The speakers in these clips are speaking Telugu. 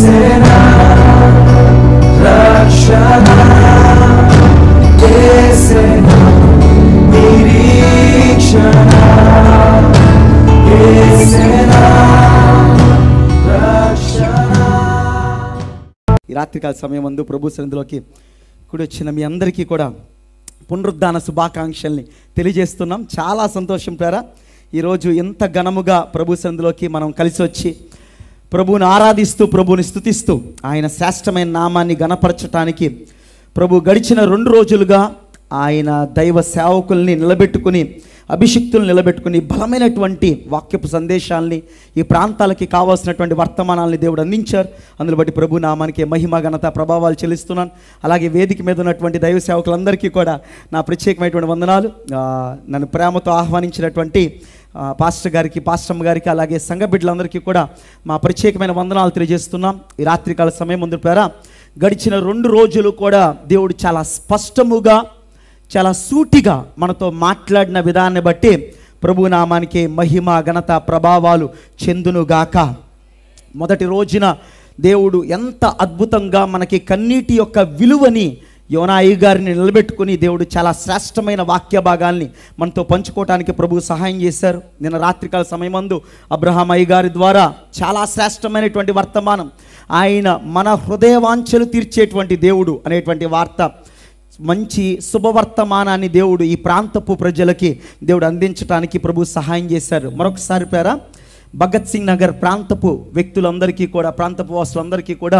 యేసేనా రక్షణ, యేసేనా నిరీక్షణ, యేసేనా రక్షణ. ఈ రాత్రికాల సమయం ముందు ప్రభు సన్నిధిలోకి కూడి వచ్చిన మీ అందరికీ కూడా పునరుద్ధాన శుభాకాంక్షల్ని తెలియజేస్తున్నాం. చాలా సంతోషం ప్రేరా, ఈరోజు ఎంత ఘనముగా ప్రభు సన్నిధిలోకి మనం కలిసి వచ్చి ప్రభువుని ఆరాధిస్తూ ప్రభువుని స్తుతిస్తూ ఆయన శ్రేష్టమైన నామాన్ని ఘనపరచటానికి ప్రభు గడిచిన 2 రోజులుగా ఆయన దైవ సేవకుల్ని నిలబెట్టుకుని, అభిషిక్తులను నిలబెట్టుకుని బలమైనటువంటి వాక్యపు సందేశాలని, ఈ ప్రాంతాలకి కావాల్సినటువంటి వర్తమానాలని దేవుడు అందించారు. అందులో బట్టి ప్రభు నామానికి మహిమ ఘనత ప్రభావాలు చెల్లిస్తున్నాను. అలాగే వేదిక మీద ఉన్నటువంటి దైవ సేవకులందరికీ కూడా నా ప్రత్యేకమైనటువంటి వందనాలు. నన్ను ప్రేమతో ఆహ్వానించినటువంటి పాస్టర్ గారికి, పాస్టమ్ గారికి, అలాగే సంఘ బిడ్డలందరికీ కూడా మా ప్రత్యేకమైన వందనాలు తెలియజేస్తున్నాం. ఈ రాత్రికాల సమయం ముందు పేర గడిచిన 2 రోజులు కూడా దేవుడు చాలా స్పష్టముగా, చాలా సూటిగా మనతో మాట్లాడిన విధానాన్ని బట్టి ప్రభు నామానికి మహిమ ఘనత ప్రభావాలు చెందునుగాక. మొదటి రోజున దేవుడు ఎంత అద్భుతంగా మనకి కన్నీటి యొక్క విలువని యోనా అయ్యగారిని నిలబెట్టుకుని దేవుడు చాలా శ్రేష్టమైన వాక్య భాగాల్ని మనతో పంచుకోవటానికి ప్రభు సహాయం చేశారు. నిన్న రాత్రికాల సమయమందు అబ్రహాం అయ్యగారి ద్వారా చాలా శ్రేష్టమైనటువంటి వర్తమానం, ఆయన మన హృదయవాంఛలు తీర్చేటువంటి దేవుడు అనేటువంటి వార్త, మంచి శుభవర్తమానాన్ని దేవుడు ఈ ప్రాంతపు ప్రజలకి దేవుడు అందించడానికి ప్రభు సహాయం చేశారు. మరొకసారి పేరా భగత్ సింగ్ నగర్ ప్రాంతపు వ్యక్తులందరికీ కూడా, ప్రాంతపు వాసులందరికీ కూడా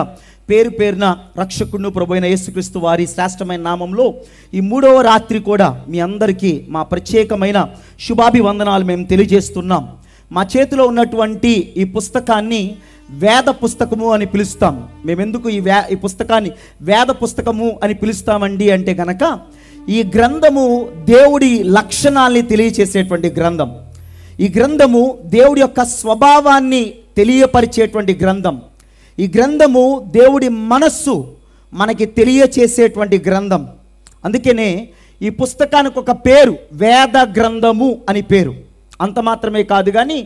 పేరు పేరున రక్షకుడు ప్రభు అయిన యేసుక్రీస్తు వారి శ్రేష్టమైన నామంలో ఈ 3వ రాత్రి కూడా మీ అందరికీ మా ప్రత్యేకమైన శుభాభివందనాలు మేము తెలియజేస్తున్నాం. మా చేతిలో ఉన్నటువంటి ఈ పుస్తకాన్ని వేద పుస్తకము అని పిలుస్తాం. మేమెందుకు ఈ పుస్తకాన్ని వేద పుస్తకము అని పిలుస్తామండి అంటే గనక, ఈ గ్రంథము దేవుడి లక్షణాల్ని తెలియచేసేటువంటి గ్రంథం. ఈ గ్రంథము దేవుడి యొక్క స్వభావాన్ని తెలియపరిచేటువంటి గ్రంథం. ఈ గ్రంథము దేవుడి మనస్సు మనకి తెలియచేసేటువంటి గ్రంథం. అందుకనే ఈ పుస్తకానికి ఒక పేరు వేద గ్రంథము అని పేరు. అంత మాత్రమే కాదు కానీ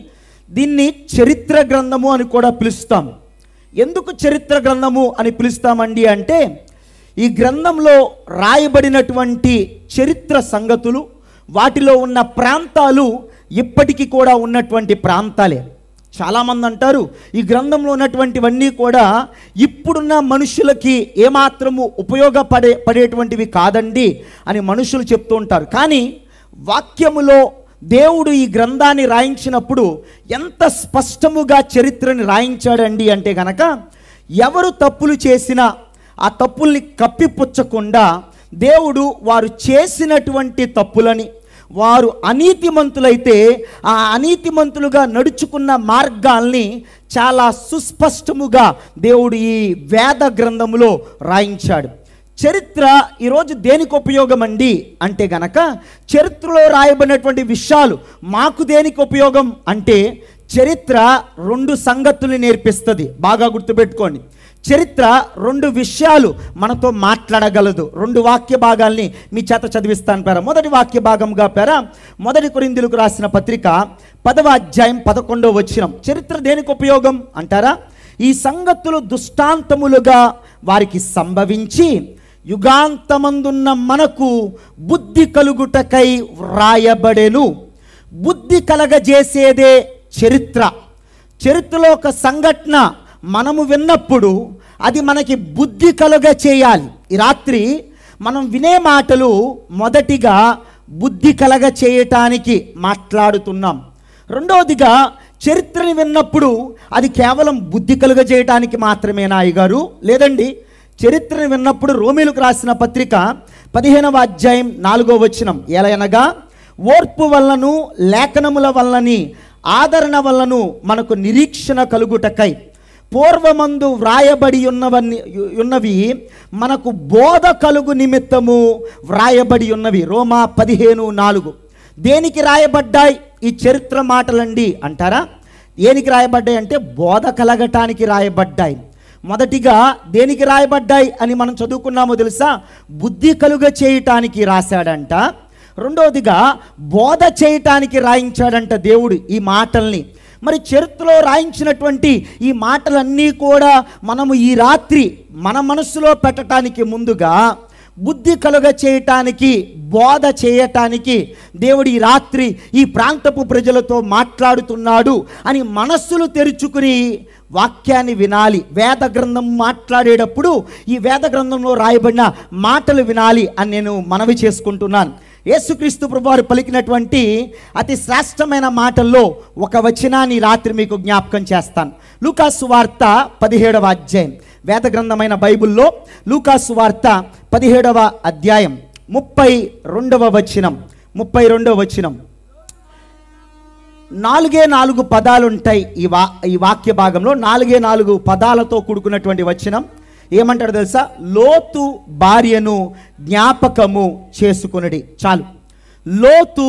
దీన్ని చరిత్ర గ్రంథము అని కూడా పిలుస్తాం. ఎందుకు చరిత్ర గ్రంథము అని పిలుస్తామండి అంటే, ఈ గ్రంథంలో రాయబడినటువంటి చరిత్ర సంగతులు, వాటిలో ఉన్న ప్రాంతాలు ఇప్పటికీ కూడా ఉన్నటువంటి ప్రాంతాలే. చాలామంది అంటారు ఈ గ్రంథంలో ఉన్నటువంటివన్నీ కూడా ఇప్పుడున్న మనుషులకి ఏమాత్రము పడేటువంటివి కాదండి అని మనుషులు చెప్తూ ఉంటారు. కానీ వాక్యములో దేవుడు ఈ గ్రంథాన్ని రాయించినప్పుడు ఎంత స్పష్టముగా చరిత్రని రాయించాడండి అంటే గనక, ఎవరు తప్పులు చేసినా ఆ తప్పుల్ని కప్పిపుచ్చకుండా దేవుడు వారు చేసినటువంటి తప్పులని, వారు అనీతిమంతులైతే ఆ అనీతిమంతులుగా నడుచుకున్న మార్గాల్ని చాలా సుస్పష్టముగా దేవుడు ఈ వేద గ్రంథములో రాయించాడు. చరిత్ర ఈరోజు దేనికి ఉపయోగం అండి అంటే గనక, చరిత్రలో రాయబడినటువంటి విషయాలు మాకు దేనికి ఉపయోగం అంటే, చరిత్ర 2 సంగతుల్ని నేర్పిస్తుంది. బాగా గుర్తుపెట్టుకోండి, చరిత్ర 2 విషయాలు మనతో మాట్లాడగలదు. 2 వాక్య భాగాల్ని మీ చేత చదివిస్తాను పేరా. మొదటి వాక్య భాగంగా పేరా 1 కొరింథీయులకు రాసిన పత్రిక 10వ అధ్యాయం 11వ వచనం. చరిత్ర దేనికి ఉపయోగం అంటారా? ఈ సంగతులు దృష్టాంతములుగా వారికి సంభవించి యుగాంతమందున్న మనకు బుద్ధి కలుగుటకై వ్రాయబడెను. బుద్ధి కలగజేసేదే చరిత్ర. చరిత్రలో ఒక సంఘటన మనము విన్నప్పుడు అది మనకి బుద్ధి కలుగ చేయాలి. ఈ రాత్రి మనం వినే మాటలు మొదటిగా బుద్ధి కలగ చేయటానికి మాట్లాడుతున్నాం. రెండవదిగా చరిత్రని విన్నప్పుడు అది కేవలం బుద్ధి కలుగ చేయటానికి మాత్రమేనా అయ్యగారు? లేదండి. చరిత్రని విన్నప్పుడు రోమీయులకు రాసిన పత్రిక 15వ అధ్యాయం 4వ వచనం, ఎలయనగా ఓర్పు వల్లను లేఖనముల వల్లని ఆదరణ వల్లను మనకు నిరీక్షణ కలుగుటకై పూర్వమందు వ్రాయబడి ఉన్నవి మనకు బోధ కలుగు నిమిత్తము వ్రాయబడి ఉన్నవి. రోమా 15:4. దేనికి రాయబడ్డాయి ఈ చరిత్ర మాటలండి అంటారా? దేనికి రాయబడ్డాయి అంటే బోధ కలగటానికి రాయబడ్డాయి. మొదటిగా దేనికి రాయబడ్డాయి అని మనం చదువుకున్నామో తెలుసా? బుద్ధి కలుగ చేయటానికి రాశాడంట. రెండవదిగా బోధ చేయటానికి రాయించాడంట దేవుడు ఈ మాటల్ని. మరి చరిత్రలో రాయించినటువంటి ఈ మాటలన్నీ కూడా మనము ఈ రాత్రి మన మనస్సులో పెట్టడానికి ముందుగా బుద్ధి కలుగ చేయటానికి, బోధ చేయటానికి దేవుడు ఈ రాత్రి ఈ ప్రాంతపు ప్రజలతో మాట్లాడుతున్నాడు అని మనస్సులు తెరుచుకుని వాక్యాన్ని వినాలి. వేద గ్రంథం మాట్లాడేటప్పుడు ఈ వేద గ్రంథంలో రాయబడిన మాటలు వినాలి అని నేను మనవి చేసుకుంటున్నాను. యేసుక్రీస్తు ప్రభువారు పలికినటువంటి అతి శ్రేష్టమైన మాటల్లో ఒక వచనాన్ని రాత్రి మీకు జ్ఞాపకం చేస్తాను. లూకాసు సువార్త 17వ అధ్యాయం, వేద గ్రంథమైన బైబిల్లో లూకాసు వార్త 17వ అధ్యాయం 32వ వచనం. 32వ వచనం. 4 పదాలు ఉంటాయి ఈ వాక్య భాగంలో. 4 పదాలతో కూడుకున్నటువంటి వచనం. ఏమంటాడు తెలుసా? లోతు భార్యను జ్ఞాపకము చేసుకునుడి. చాలు, లోతు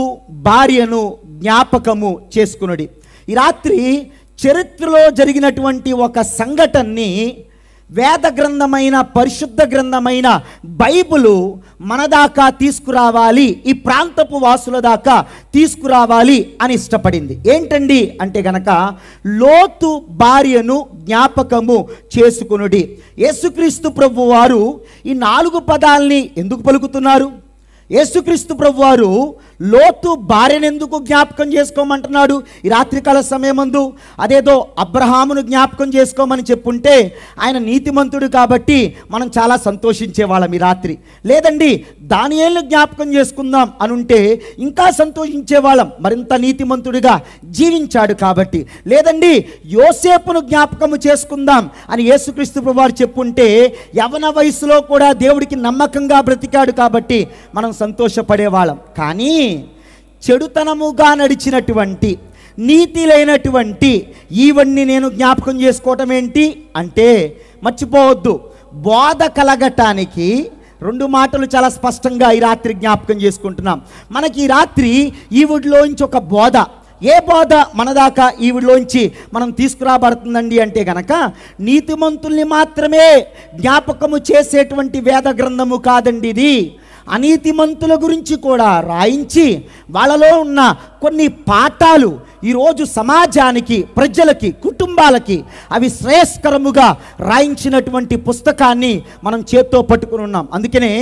భార్యను జ్ఞాపకము చేసుకునుడి. ఈ రాత్రి చరిత్రలో జరిగినటువంటి ఒక సంఘటనని వేద గ్రంథమైన, పరిశుద్ధ గ్రంథమైన బైబిలు మన దాకా తీసుకురావాలి, ఈ ప్రాంతపు వాసుల దాకా తీసుకురావాలి అని ఇష్టపడింది. ఏంటండి అంటే గనక లోతు భార్యను జ్ఞాపకము చేసుకునుడి. యేసుక్రీస్తు ప్రభువారు ఈ 4 పదాలని ఎందుకు పలుకుతున్నారు? యేసుక్రీస్తు ప్రభువారు లోతు భార్యను ఎందుకు జ్ఞాపకం చేసుకోమంటున్నాడు ఈ రాత్రికాల సమయమందు? అదేదో అబ్రహామును జ్ఞాపకం చేసుకోమని చెప్పుంటే ఆయన నీతిమంతుడు కాబట్టి మనం చాలా సంతోషించేవాళ్ళం ఈ రాత్రి. లేదండి, దానియేలును జ్ఞాపకం చేసుకుందాం అనుంటే ఇంకా సంతోషించేవాళ్ళం, మరింత నీతిమంతుడిగా జీవించాడు కాబట్టి. లేదండి, యోసేపును జ్ఞాపకము చేసుకుందాం అని యేసుక్రీస్తు ప్రభువారు చెప్పుంటే యవన వయసులో కూడా దేవుడికి నమ్మకంగా బ్రతికాడు కాబట్టి మనం సంతోషపడేవాళ్ళం. కానీ చెడుతనముగా నడిచినటువంటి, నీతి లేనటువంటి ఈవన్నీ నేను జ్ఞాపకం చేసుకోవటం ఏంటి అంటే, మర్చిపోవద్దు, బోధ కలగటానికి 2 మాటలు చాలా స్పష్టంగా ఈ రాత్రి జ్ఞాపకం చేసుకుంటున్నాం. మనకి ఈ రాత్రి ఈవిడిలోంచి ఒక బోధ. ఏ బోధ మన దాకా ఈవిడిలోంచి మనం తీసుకురాబడుతుందండి అంటే గనక, నీతిమంతుల్ని మాత్రమే జ్ఞాపకము చేసేటువంటి వేద గ్రంథము కాదండి ఇది. అనీతిమంతుల గురించి కూడా రాయించి వాళ్ళలో ఉన్న కొన్ని పాఠాలు ఈరోజు సమాజానికి, ప్రజలకి, కుటుంబాలకి అవి శ్రేయస్కరముగా రాయించినటువంటి పుస్తకాన్ని మనం చేత్తో పట్టుకుని ఉన్నాం. అందుకనే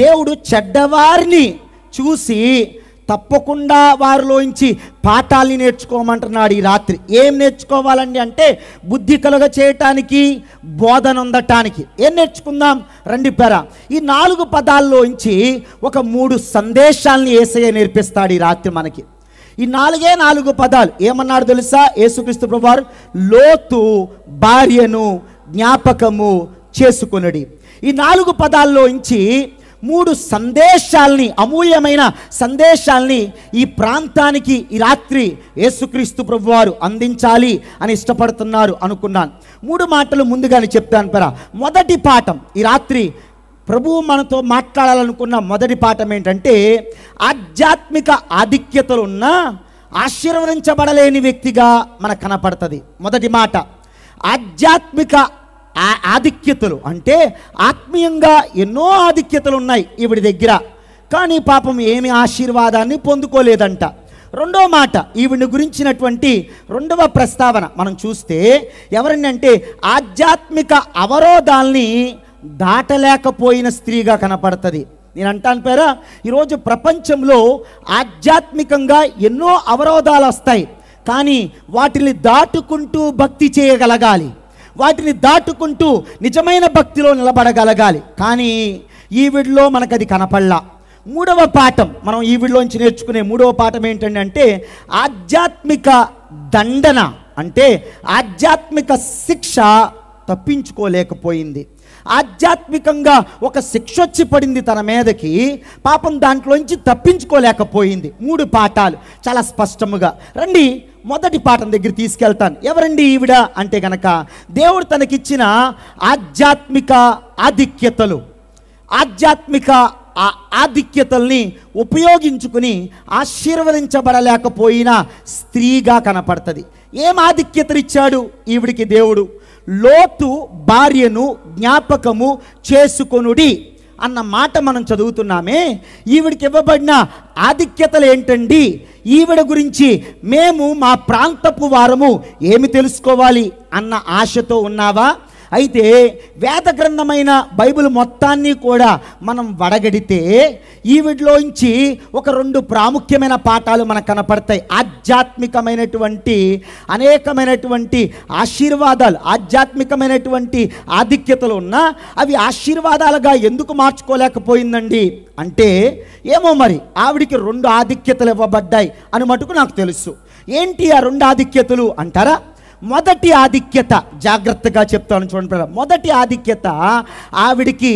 దేవుడు చెడ్డవారిని చూసి తప్పకుండా వారిలోంచి పాఠాలని నేర్చుకోమంటున్నాడు ఈ రాత్రి. ఏం నేర్చుకోవాలండి అంటే, బుద్ధి కలుగ చేయటానికి, బోధన ఉండటానికి. ఏం నేర్చుకుందాం రండి పేరా. ఈ 4 పదాల్లోంచి ఒక 3 సందేశాలని యేసయ్య నేర్పిస్తాడు ఈ రాత్రి మనకి. ఈ 4 పదాలు ఏమన్నాడు తెలుసా యేసుక్రీస్తు ప్రభువారు? లోతు భార్యను జ్ఞాపకము చేసుకొనుడి. ఈ 4 పదాల్లోంచి 3 సందేశాల్ని, అమూల్యమైన సందేశాల్ని ఈ ప్రాంతానికి ఈ రాత్రి యేసుక్రీస్తు ప్రభువారు అందించాలి అని ఇష్టపడుతున్నారు అనుకున్నాను. 3 మాటలు ముందుగానే చెప్తాను పరా. మొదటి పాఠం ఈ రాత్రి ప్రభువు మనతో మాట్లాడాలనుకున్న మొదటి పాఠం ఏంటంటే, ఆధ్యాత్మిక ఆధిక్యతలున్న ఆశీర్వదించబడలేని వ్యక్తిగా మనకు కనపడుతుంది. మొదటి మాట, ఆధ్యాత్మిక ఆధిక్యతలు అంటే ఆత్మీయంగా ఎన్నో ఆధిక్యతలు ఉన్నాయి ఈవిడి దగ్గర, కానీ పాపం ఏమి ఆశీర్వాదాన్ని పొందుకోలేదంట. రెండో మాట, ఈవిడిని గురించినటువంటి 2వ ప్రస్తావన మనం చూస్తే ఎవరండి అంటే, ఆధ్యాత్మిక అవరోధాల్ని దాటలేకపోయిన స్త్రీగా కనపడుతుంది. నేను అంటాను పేరా, ఈరోజు ప్రపంచంలో ఆధ్యాత్మికంగా ఎన్నో అవరోధాలు వస్తాయి, కానీ వాటిని దాటుకుంటూ భక్తి చేయగలగాలి, వాటిని దాటుకుంటూ నిజమైన భక్తిలో నిలబడగలగాలి. కానీ ఈవిడిలో మనకు అది కనపడలా. 3వ పాఠం మనం ఈవిడిలోంచి నేర్చుకునే 3వ పాఠం ఏంటంటే, ఆధ్యాత్మిక దండన అంటే ఆధ్యాత్మిక శిక్ష తప్పించుకోలేకపోయింది. ఆధ్యాత్మికంగా ఒక శిక్ష వచ్చి పడింది తన మీదకి, పాపం దాంట్లోంచి తప్పించుకోలేకపోయింది. 3 పాఠాలు చాలా స్పష్టముగా. రండి మొదటి పాఠం దగ్గర తీసుకెళ్తాను. ఎవరండి ఈవిడ అంటే గనక, దేవుడు తనకిచ్చిన ఆధ్యాత్మిక ఆధిక్యతలు, ఆధ్యాత్మిక ఆధిక్యతల్ని ఉపయోగించుకుని ఆశీర్వదించబడలేకపోయిన స్త్రీగా కనపడుతుంది. ఏం ఆధిక్యతలు ఇచ్చాడు ఈవిడికి దేవుడు? లోతు భార్యను జ్ఞాపకము చేసుకొనుడి అన్న మాట మనం చదువుతున్నామే, ఈవిడికి ఇవ్వబడిన ఆధిక్యతలు ఏంటండి? ఈవిడ గురించి మేము మా ప్రాంతపు వారము ఏమి తెలుసుకోవాలి అన్న ఆశతో ఉన్నావా? అయితే వేద గ్రంథమైన బైబిల్ మొత్తాన్ని కూడా మనం వడగడితే ఈవిడిలోంచి ఒక 2 ప్రాముఖ్యమైన పాఠాలు మనకు కనపడతాయి. ఆధ్యాత్మికమైనటువంటి అనేకమైనటువంటి ఆశీర్వాదాలు, ఆధ్యాత్మికమైనటువంటి ఆధిక్యతలు ఉన్నా అవి ఆశీర్వాదాలుగా ఎందుకు మార్చుకోలేకపోయిందండి అంటే, ఏమో మరి ఆవిడికి 2 ఆధిక్యతలు ఇవ్వబడ్డాయి అని మటుకు నాకు తెలుసు. ఏంటి ఆ 2 ఆధిక్యతలు అంటారా? మొదటి ఆధిక్యత, జాగ్రత్తగా చెప్తాను చూడండి. మొదటి ఆధిక్యత, ఆవిడికి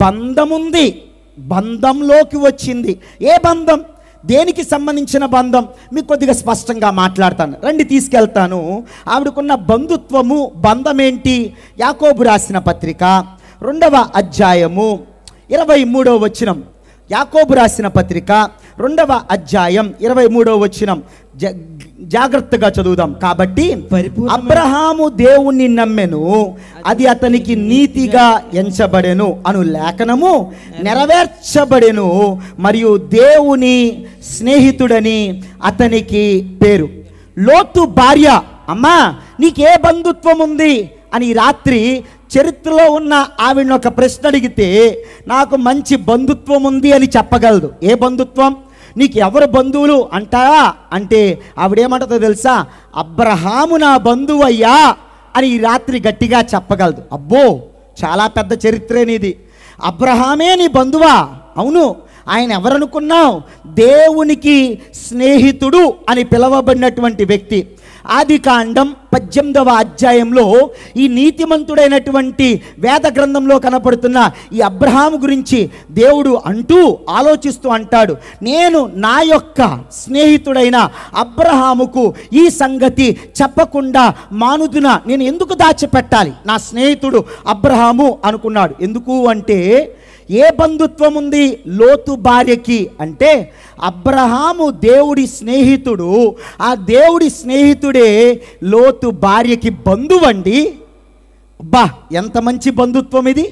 బంధం ఉంది, బంధంలోకి వచ్చింది. ఏ బంధం? దేనికి సంబంధించిన బంధం? మీకు కొద్దిగా స్పష్టంగా మాట్లాడతాను రండి, తీసుకెళ్తాను. ఆవిడకున్న బంధుత్వము, బంధం ఏంటి? యాకోబు రాసిన పత్రిక 2వ అధ్యాయము 23వ వచనం. యాకోబు రాసిన పత్రిక 2వ అధ్యాయం 23వ వచనం జాగ్రత్తగా చదువుదాం. కాబట్టి అబ్రహాము దేవుణ్ణి నమ్మెను, అది అతనికి నీతిగా ఎంచబడెను అను లేఖనము నెరవేర్చబడెను, మరియు దేవుని స్నేహితుడని అతనికి పేరు. లోతు భార్య, అమ్మా నీకే బంధుత్వం ఉంది అని రాత్రి చరిత్రలో ఉన్న ఆవిడని ఒక ప్రశ్న అడిగితే నాకు మంచి బంధుత్వం ఉంది అని చెప్పగలదు. ఏ బంధుత్వం? నీకు ఎవరు బంధువులు అంటారా అంటే ఆవిడేమంటుందో తెలుసా? అబ్రహాము నా బంధువు అయ్యా అని ఈ రాత్రి గట్టిగా చెప్పగలదు. అబ్బో, చాలా పెద్ద చరిత్రేనిది. అబ్రహామే నీ బంధువా? అవును. ఆయన ఎవరనుకున్నావు? దేవునికి స్నేహితుడు అని పిలవబడినటువంటి వ్యక్తి. ఆదికాండం 18వ అధ్యాయంలో ఈ నీతిమంతుడైనటువంటి వేద గ్రంథంలో కనపడుతున్న ఈ అబ్రహాము గురించి దేవుడు ఆలోచిస్తూ అంటాడు, నేను నా యొక్క స్నేహితుడైన అబ్రహాముకు ఈ సంగతి చెప్పకుండా మానుదునా? నేను ఎందుకు దాచిపెట్టాలి? నా స్నేహితుడు అబ్రహాము అనుకున్నాడు. ఎందుకు అంటే, ఏ బంధుత్వం ఉంది లోతు భార్యకి అంటే, అబ్రహాము దేవుడి స్నేహితుడు, ఆ దేవుడి స్నేహితుడే లోతు భార్యకి బంధువండి. అబ్బా, ఎంత మంచి బంధుత్వం ఇది!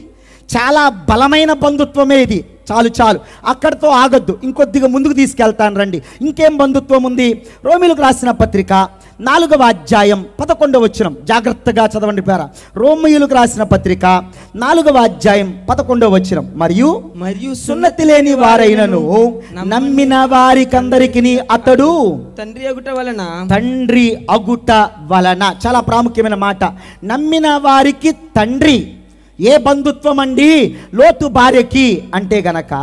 చాలా బలమైన బంధుత్వమే ఇది. చాలు చాలు, అక్కడితో ఆగద్దు, ఇంకొద్దిగా ముందుకు తీసుకెళ్తాను రండి. ఇంకేం బంధుత్వం ఉంది? రోమీయులకు రాసిన పత్రిక 4వ అధ్యాయం 11వ వచనం జాగ్రత్తగా చదవండి పేర. రోమీయులకు రాసిన పత్రిక 4వ అధ్యాయం 11వ వచనం. మరియు సున్నతి లేని వారైనను నమ్మిన వారికందరికిని అతడు తండ్రి అగుట వలన. చాలా ప్రాముఖ్యమైన మాట. నమ్మిన వారికి తండ్రి. ఏ బంధుత్వం అండి లోతు భార్యకి అంటే గనక,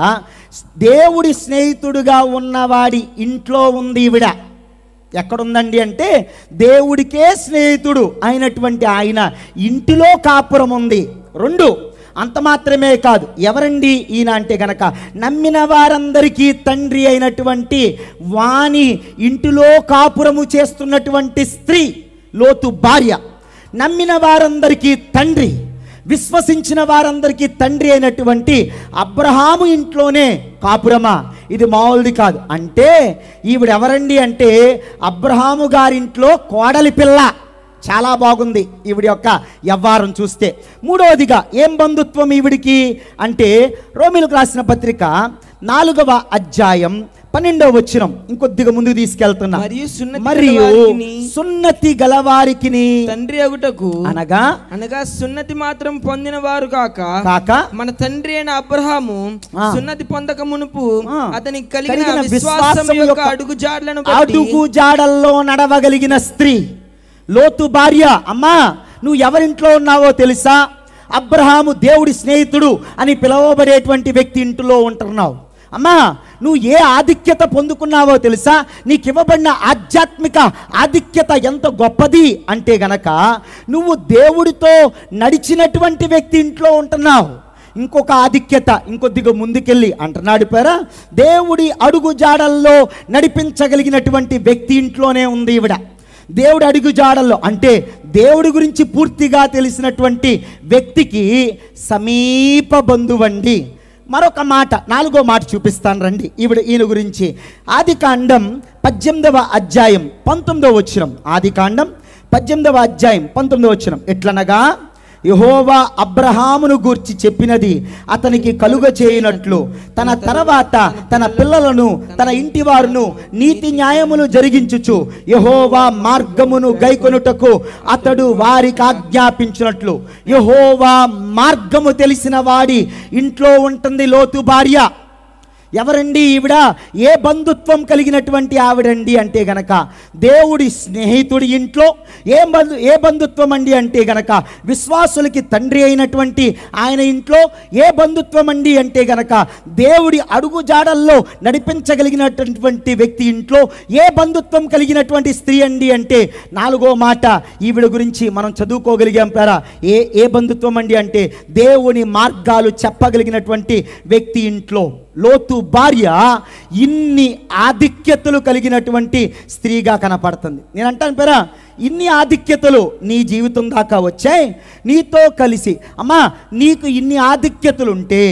దేవుడి స్నేహితుడుగా ఉన్నవాడి ఇంట్లో ఉంది ఈవిడ. ఎక్కడుందండి అంటే, దేవుడికే స్నేహితుడు అయినటువంటి ఆయన ఇంటిలో కాపురం ఉంది. 2, అంత మాత్రమే కాదు. ఎవరండి ఈయన అంటే గనక, నమ్మిన వారందరికీ తండ్రి అయినటువంటి వాని ఇంటిలో కాపురము చేస్తున్నటువంటి స్త్రీ లోతు భార్య. నమ్మిన వారందరికీ తండ్రి, విశ్వసించిన వారందరికీ తండ్రి అయినటువంటి అబ్రహాము ఇంట్లోనే కాపురమా? ఇది మామూలుది కాదు. అంటే ఈవిడ ఎవరండి అంటే, అబ్రహాము గారింట్లో కోడలి పిల్ల. చాలా బాగుంది ఈవిడ యొక్క వ్యవహారం చూస్తే. 3వదిగా ఏం బంధుత్వం ఈవిడికి అంటే, రోమీయులకు రాసిన పత్రిక 4వ అధ్యాయం 12వ వచనం ఇంకొద్దిగా ముందుకు తీసుకెళ్తున్నా. మరియు సున్నతి గలవారికి తండ్రి అగుటకు అనగా సున్నతి మాత్రం పొందిన వారు కాక మన తండ్రి అయిన అబ్రహాము సున్నతి పొందక మునుపు అతనికి కలిగిన విశ్వాసం యొక్క అడుగుజాడల్లో నడవగలిగిన స్త్రీ లోతు భార్య. అమ్మా, నువ్వు ఎవరింట్లో ఉన్నావో తెలుసా? అబ్రహాము దేవుడి స్నేహితుడు అని పిలువబడేటువంటి వ్యక్తి ఇంట్లో ఉంటున్నావు. అమ్మా, నువ్వు ఏ ఆధిక్యత పొందుకున్నావో తెలుసా? నీకు ఇవ్వబడిన ఆధ్యాత్మిక ఆధిక్యత ఎంత గొప్పది అంటే గనక, నువ్వు దేవుడితో నడిచినటువంటి వ్యక్తి ఇంట్లో ఉంటున్నావు. ఇంకొక ఆధిక్యత ఇంకొద్దిగా ముందుకెళ్ళి అంటున్నాడు పేరా, దేవుడి అడుగు జాడల్లో నడిపించగలిగినటువంటి వ్యక్తి ఇంట్లోనే ఉంది ఈవిడ. దేవుడి అడుగు జాడల్లో అంటే దేవుడి గురించి పూర్తిగా తెలిసినటువంటి వ్యక్తికి సమీప బంధువండి. మరొక మాట, 4వ మాట చూపిస్తాను రండి ఈయన గురించి. ఆదికాండం 18వ అధ్యాయం 19వ వచనం. ఆదికాండం 18వ అధ్యాయం 19వ వచనం. ఎట్లనగా యెహోవా అబ్రహామును గూర్చి చెప్పినది అతనికి కలుగ చేయనట్లు తన తర్వాత తన పిల్లలను తన ఇంటి వారును నీతి న్యాయములు జరిగించుచు యెహోవా మార్గమును గైకొనుటకు అతడు వారికి ఆజ్ఞాపించినట్లు. యెహోవా మార్గము తెలిసిన వాడి ఇంట్లో ఉంటుంది లోతు భార్య. ఎవరండి ఈవిడ? ఏ బంధుత్వం కలిగినటువంటి ఆవిడండి అంటే గనక దేవుడి స్నేహితుడి ఇంట్లో. ఏ బంధుత్వం అండి అంటే గనక విశ్వాసులకి తండ్రి అయినటువంటి ఆయన ఇంట్లో. ఏ బంధుత్వం అండి అంటే గనక దేవుడి అడుగు జాడల్లో నడిపించగలిగినటువంటి వ్యక్తి ఇంట్లో. ఏ బంధుత్వం కలిగినటువంటి స్త్రీ అండి అంటే 4వ మాట ఈవిడ గురించి మనం చదువుకోగలిగాం పేరా. ఏ బంధుత్వం అండి అంటే దేవుని మార్గాలు చెప్పగలిగినటువంటి వ్యక్తి ఇంట్లో. లోతు భార్య ఇన్ని ఆధిక్యతలు కలిగినటువంటి స్త్రీగా కనపడుతుంది. నేను అంటాను పేరా, ఇన్ని ఆధిక్యతలు నీ జీవితం దాకా వచ్చాయి. నీతో కలిసి అమ్మా నీకు ఇన్ని ఆధిక్యతలు ఉంటే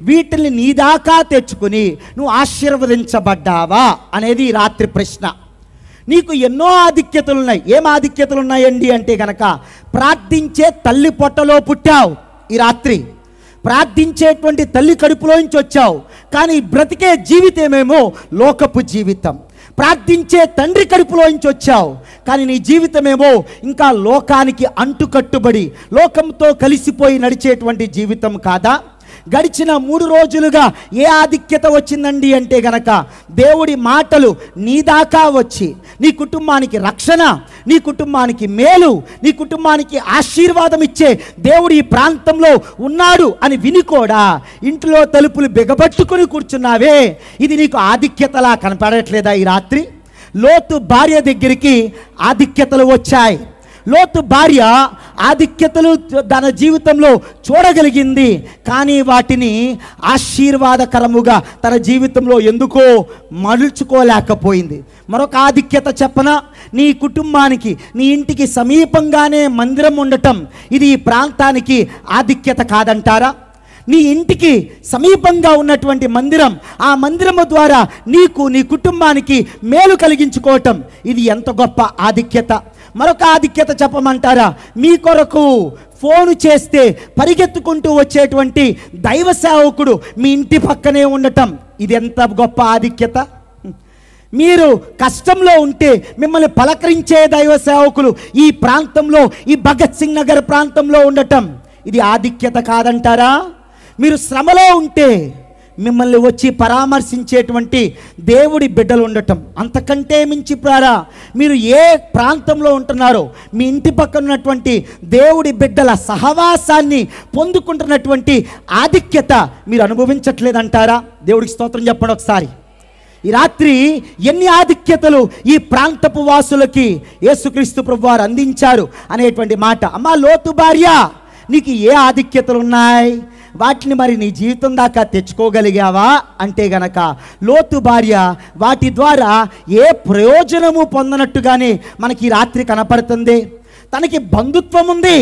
వీటిని నీ దాకా తెచ్చుకుని నువ్వు ఆశీర్వదించబడ్డావా అనేది ఈ రాత్రి ప్రశ్న. నీకు ఎన్నో ఆధిక్యతలు ఉన్నాయి. ఏం ఆధిక్యతలు ఉన్నాయండి అంటే గనక ప్రార్థించే తల్లి పొట్టలో పుట్టావు. ఈ రాత్రి ప్రార్థించేటువంటి తల్లి కడుపులోంచి వచ్చావు. కానీ బ్రతికే జీవితమేమో లోకపు జీవితం. ప్రార్థించే తండ్రి కడుపులోంచి వచ్చావు. కానీ నీ జీవితమేమో ఇంకా లోకానికి అంటుకట్టుబడి లోకంతో కలిసిపోయి నడిచేటువంటి జీవితం కాదా? గడిచిన 3 రోజులుగా ఏ ఆధిక్యత వచ్చిందండి అంటే గనక దేవుడి మాటలు నీ దాకా వచ్చి నీ కుటుంబానికి రక్షణ, నీ కుటుంబానికి మేలు, నీ కుటుంబానికి ఆశీర్వాదం ఇచ్చే దేవుడు ఈ ప్రాంతంలో ఉన్నాడు అని విని కూడా ఇంట్లో తలుపులు బిగబట్టుకుని కూర్చున్నావే. ఇది నీకు ఆధిక్యతలా కనపడట్లేదా? ఈ రాత్రి లోతు భార్య దగ్గరికి ఆధిక్యతలు వచ్చాయి. లోతు భార్య ఆధిక్యతలు తన జీవితంలో చూడగలిగింది. కానీ వాటిని ఆశీర్వాదకరముగా తన జీవితంలో ఎందుకో మలుచుకోలేకపోయింది. మరొక ఆధిక్యత చెప్పనా? నీ కుటుంబానికి నీ ఇంటికి సమీపంగానే మందిరం ఉండటం ఇది ఈ ప్రాంతానికి ఆధిక్యత కాదంటారా? నీ ఇంటికి సమీపంగా ఉన్నటువంటి మందిరం, ఆ మందిరము ద్వారా నీకు నీ కుటుంబానికి మేలు కలిగించుకోవటం ఇది ఎంత గొప్ప ఆధిక్యత. మరొక ఆధిక్యత చెప్పమంటారా? మీ కొరకు ఫోను చేస్తే పరిగెత్తుకుంటూ వచ్చేటువంటి దైవ సేవకుడు మీ ఇంటి పక్కనే ఉండటం ఇది ఎంత గొప్ప ఆధిక్యత. మీరు కష్టంలో ఉంటే మిమ్మల్ని పలకరించే దైవ సేవకులు ఈ ప్రాంతంలో, ఈ భగత్ సింగ్ నగర్ ప్రాంతంలో ఉండటం ఇది ఆధిక్యత కాదంటారా? మీరు శ్రమలో ఉంటే మిమ్మల్ని వచ్చి పరామర్శించేటువంటి దేవుడి బిడ్డలు ఉండటం అంతకంటే మించి ప్రారా. మీరు ఏ ప్రాంతంలో ఉంటున్నారో మీ ఇంటి పక్కన ఉన్నటువంటి దేవుడి బిడ్డల సహవాసాన్ని పొందుకుంటున్నటువంటి ఆధిక్యత మీరు అనుభవించట్లేదంటారా? దేవుడికి స్తోత్రం చెప్పండి ఒకసారి. ఈ రాత్రి ఎన్ని ఆధిక్యతలు ఈ ప్రాంతపు వాసులకి యేసుక్రీస్తు ప్రభువారు అందించారు అనేటువంటి మాట. అమ్మా లోతు భార్య, నీకు ఏ ఆధిక్యతలు ఉన్నాయి? వాటిని మరి నీ జీవితం దాకా తెచ్చుకోగలిగావా అంటే గనక లోతు భార్య వాటి ద్వారా ఏ ప్రయోజనము పొందనట్టుగానే మనకి ఈ రాత్రి కనపడుతుంది. తనకి బంధుత్వం ఉంది,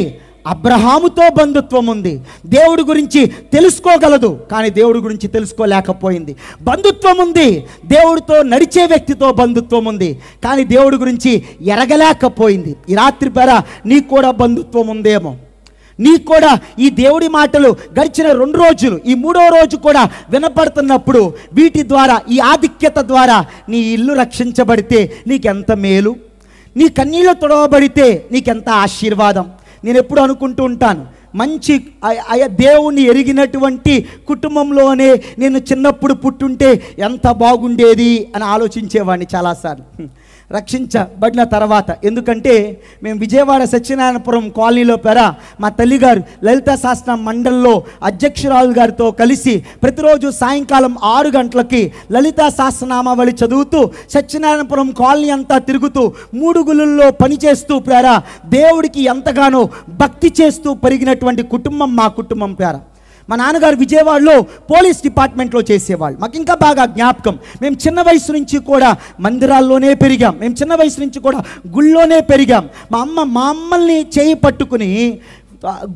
అబ్రహాముతో బంధుత్వం ఉంది, దేవుడి గురించి తెలుసుకోగలదు కానీ దేవుడి గురించి తెలుసుకోలేకపోయింది. బంధుత్వం ఉంది, దేవుడితో నడిచే వ్యక్తితో బంధుత్వం ఉంది కానీ దేవుడి గురించి ఎరగలేకపోయింది. ఈ రాత్రి పేర నీకు కూడా బంధుత్వం ఉందేమో. నీకు కూడా ఈ దేవుడి మాటలు గడిచిన 2 రోజులు, ఈ 3వ రోజు కూడా వినపడుతున్నప్పుడు వీటి ద్వారా, ఈ ఆధిక్యత ద్వారా నీ ఇల్లు రక్షించబడితే నీకెంత మేలు, నీ కన్నీళ్ళు తొడవబడితే నీకెంత ఆశీర్వాదం. నేను ఎప్పుడు అనుకుంటూ ఉంటాను, మంచి దేవుణ్ణి ఎరిగినటువంటి కుటుంబంలోనే నేను చిన్నప్పుడు పుట్టుంటే ఎంత బాగుండేది అని ఆలోచించేవాడిని చాలాసార్లు రక్షించబడిన తర్వాత. ఎందుకంటే మేము విజయవాడ సత్యనారాయణపురం కాలనీలో మా తల్లిగారు లలితా శాస్త్ర మండలిలో అధ్యక్షురాలు గారితో కలిసి ప్రతిరోజు సాయంకాలం 6 గంటలకి లలితా శాస్త్రనామావళి చదువుతూ సత్యనారాయణపురం కాలనీ అంతా తిరుగుతూ 3 గుళ్ళల్లో పనిచేస్తూ దేవుడికి ఎంతగానో భక్తి చేస్తూ పెరిగినటువంటి కుటుంబం మా కుటుంబం. మా నాన్నగారు విజయవాడలో పోలీస్ డిపార్ట్మెంట్లో చేసేవాళ్ళు. మాకు ఇంకా బాగా జ్ఞాపకం. మేము చిన్న వయసు నుంచి కూడా మందిరాల్లోనే పెరిగాం, మేము చిన్న వయసు నుంచి కూడా గుళ్ళోనే పెరిగాం. మా అమ్మల్ని చేయి పట్టుకుని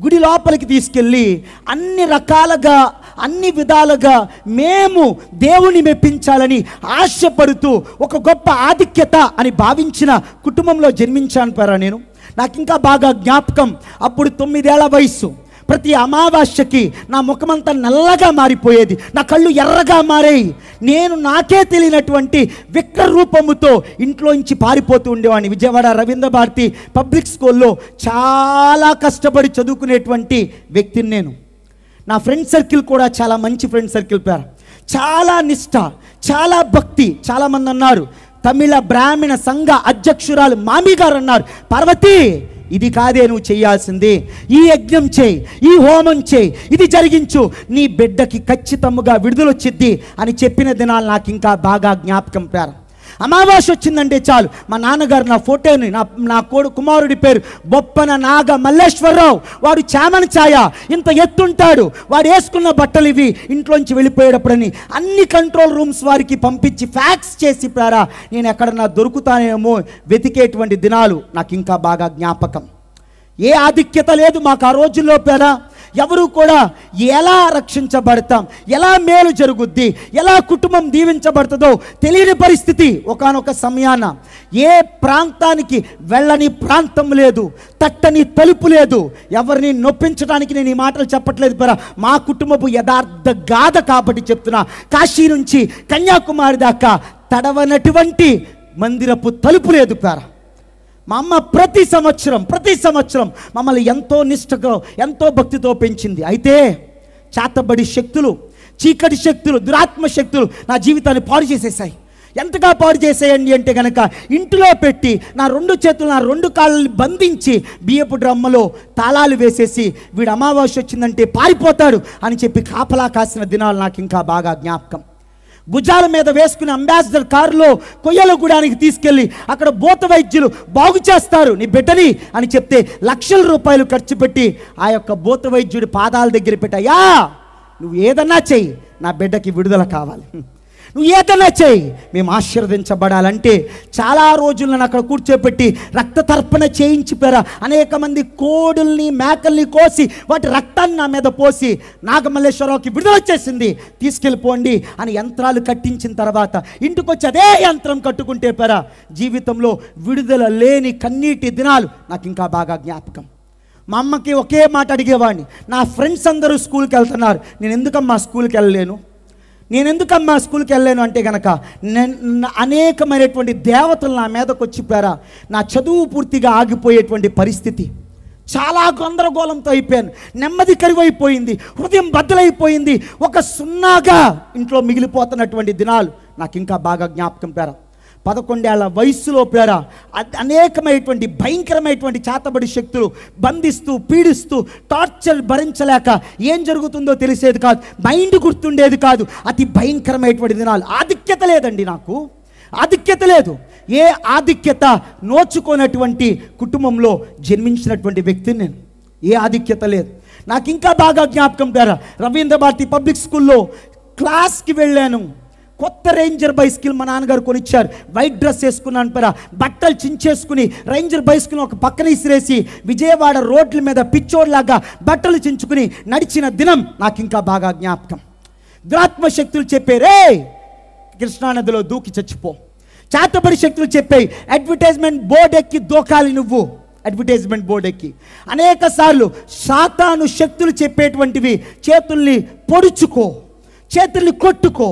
గుడి లోపలికి తీసుకెళ్ళి అన్ని రకాలుగా అన్ని విధాలుగా మేము దేవుని మెప్పించాలని ఆశపడుతూ ఒక గొప్ప ఆధిక్యత అని భావించిన కుటుంబంలో జన్మించాను నేను. నాకు ఇంకా బాగా జ్ఞాపకం. అప్పుడు 9 ఏళ్ల వయసు. ప్రతి అమావాస్యకి నా ముఖమంతా నల్లగా మారిపోయేది, నా కళ్ళు ఎర్రగా మారాయి. నేను నాకే తెలియనటువంటి విక్ర రూపముతో ఇంట్లోంచి పారిపోతూ ఉండేవాడిని. విజయవాడ రవీంద్ర భారతి పబ్లిక్ స్కూల్లో చాలా కష్టపడి చదువుకునేటువంటి వ్యక్తిని నేను. నా ఫ్రెండ్ సర్కిల్ కూడా చాలా మంచి ఫ్రెండ్ సర్కిల్ పేరు, చాలా నిష్ఠ, చాలా భక్తి. చాలామంది అన్నారు, తమిళ బ్రాహ్మణ సంఘ అధ్యక్షురాలు మామి గారు అన్నారు, పార్వతి ఇది కాదే నువ్వు చేయాల్సింది, ఈ యజ్ఞం చేయి, ఈ హోమం చేయి, ఇది జరిగించు, నీ బిడ్డకి ఖచ్చితంగా విడుదలొచ్చిద్ది అని చెప్పిన దినాలు నాకు ఇంకా బాగా జ్ఞాపకం పేరు. అమావాస్య వచ్చిందంటే చాలు మా నాన్నగారు నా ఫోటోని, నా కుమారుడి పేరు బొప్పన నాగ మల్లేశ్వరరావు, వాడు చామన ఛాయ, ఇంత ఎత్తుంటాడు, వాడు వేసుకున్న బట్టలు ఇవి, ఇంట్లోంచి వెళ్ళిపోయేటప్పుడని అన్ని కంట్రోల్ రూమ్స్ వారికి పంపించి ఫ్యాక్స్ చేసి ప్రారా నేను ఎక్కడన్నా దొరుకుతానేమో వెతికేటువంటి దినాలు నాకు ఇంకా బాగా జ్ఞాపకం. ఏ ఆధిక్యత లేదు మాకు ఆ రోజుల్లో పేరా. ఎవరు కూడా ఎలా రక్షించబడతాం, ఎలా మేలు జరుగుద్ది, ఎలా కుటుంబం దీవించబడుతుందో తెలియని పరిస్థితి. ఒకానొక సమయాన ఏ ప్రాంతానికి వెళ్ళని ప్రాంతం లేదు, తట్టని తలుపు లేదు. ఎవరిని నొప్పించడానికి నేను ఈ మాటలు చెప్పట్లేదు పరా, మా కుటుంబపు యథార్థ గాథ కాబట్టి చెప్తున్నా. కాశీ నుంచి కన్యాకుమారి దాకా తడవనటువంటి మందిరపు తలుపు లేదు పేరా. మా అమ్మ ప్రతి సంవత్సరం మమ్మల్ని ఎంతో నిష్ఠగా, ఎంతో భక్తితో పెంచింది. అయితే చేతబడి శక్తులు, చీకటి శక్తులు, దురాత్మ శక్తులు నా జీవితాన్ని పాడు చేసేసాయి. ఎంతగా పాడు చేసేయండి అంటే కనుక ఇంటిలో పెట్టి నా 2 చేతులు, నా 2 కాళ్ళని బంధించి బియ్యపు డ్రమ్మలో తాళాలు వేసేసి వీడు అమావాస్య వచ్చిందంటే పారిపోతాడు అని చెప్పి కాపలా కాసిన దినాలు నాకు ఇంకా బాగా జ్ఞాపకం. భుజాల మీద వేసుకుని అంబాసిడర్ కారులో కొయ్యలగూడానికి తీసుకెళ్ళి అక్కడ భూత వైద్యులు బాగు చేస్తారు నీ బిడ్డని అని చెప్తే లక్షల రూపాయలు ఖర్చు పెట్టి ఆ యొక్క భూత వైద్యుడి పాదాల దగ్గర పెట్టాయా, నువ్వు ఏదన్నా చెయ్యి, నా బిడ్డకి విడుదల కావాలి, నువ్వు ఏదన్నా చెయ్యి, మేము ఆశీర్వదించబడాలంటే చాలా రోజులు నన్ను అక్కడ కూర్చోపెట్టి రక్త తర్పణ చేయించిపోయారా. అనేక మంది కోడుల్ని, మేకల్ని కోసి వాటి రక్తాన్ని నా మీద పోసి నాగమల్లేశ్వరరావుకి విడుదల వచ్చేసింది, తీసుకెళ్ళిపోండి అని యంత్రాలు కట్టించిన తర్వాత ఇంటికి వచ్చి అదే యంత్రం కట్టుకుంటే పేరా జీవితంలో విడుదల లేని కన్నీటి దినాలు నాకు ఇంకా బాగా జ్ఞాపకం. మా అమ్మకి ఒకే మాట అడిగేవాడిని, నా ఫ్రెండ్స్ అందరూ స్కూల్కి వెళ్తున్నారు, నేను ఎందుకమ్మా స్కూల్కి వెళ్ళలేను, నేను ఎందుకమ్మా స్కూల్కి వెళ్ళాను అంటే కనుక అనేకమైనటువంటి దేవతలు నా మీదకి వచ్చిపోయారా. నా చదువు పూర్తిగా ఆగిపోయేటువంటి పరిస్థితి, చాలా గందరగోళంతో అయిపోయాను, నెమ్మది కరువైపోయింది, హృదయం బద్దలైపోయింది, ఒక సున్నాగా ఇంట్లో మిగిలిపోతున్నటువంటి దినాలు నాకు ఇంకా బాగా జ్ఞాపకం పేరా. 11 ఏళ్ల వయస్సులో పేరా అనేకమైనటువంటి భయంకరమైనటువంటి చేతబడి శక్తులు బంధిస్తూ, పీడిస్తూ, టార్చర్ భరించలేక ఏం జరుగుతుందో తెలిసేది కాదు, మైండ్ గుర్తుండేది కాదు. అతి భయంకరమైనటువంటి దినాలు. ఆధిక్యత లేదండి, నాకు ఆధిక్యత లేదు. ఏ ఆధిక్యత నోచుకున్నటువంటి కుటుంబంలో జన్మించినటువంటి వ్యక్తిని నేను. ఏ ఆధిక్యత లేదు. నాకు ఇంకా బాగా జ్ఞాపకం పేరా రవీంద్ర భారతి పబ్లిక్ స్కూల్లో క్లాస్కి వెళ్ళాను. కొత్త రేంజర్ బైస్కిల్ మా నాన్నగారు కొనిచ్చారు. వైట్ డ్రెస్ వేసుకున్నాను పేరా, బట్టలు చించేసుకుని రేంజర్ బైస్కిల్ ఒక పక్కన ఇసిరేసి విజయవాడ రోడ్ల మీద పిచ్చోడ్లాగా బట్టలు చించుకుని నడిచిన దినం నాకు ఇంకా బాగా జ్ఞాపకం. దురాత్మ శక్తులు చెప్పారే కృష్ణానదిలో దూకి చచ్చిపో. చేతబడి శక్తులు చెప్పాయి అడ్వర్టైజ్మెంట్ బోర్డు ఎక్కి దూకాలి నువ్వు. అడ్వర్టైజ్మెంట్ బోర్డు ఎక్కి అనేక సార్లు సాతాను శక్తులు చెప్పేటువంటివి, చేతుల్ని పొడుచుకో, చేతుల్ని కొట్టుకో,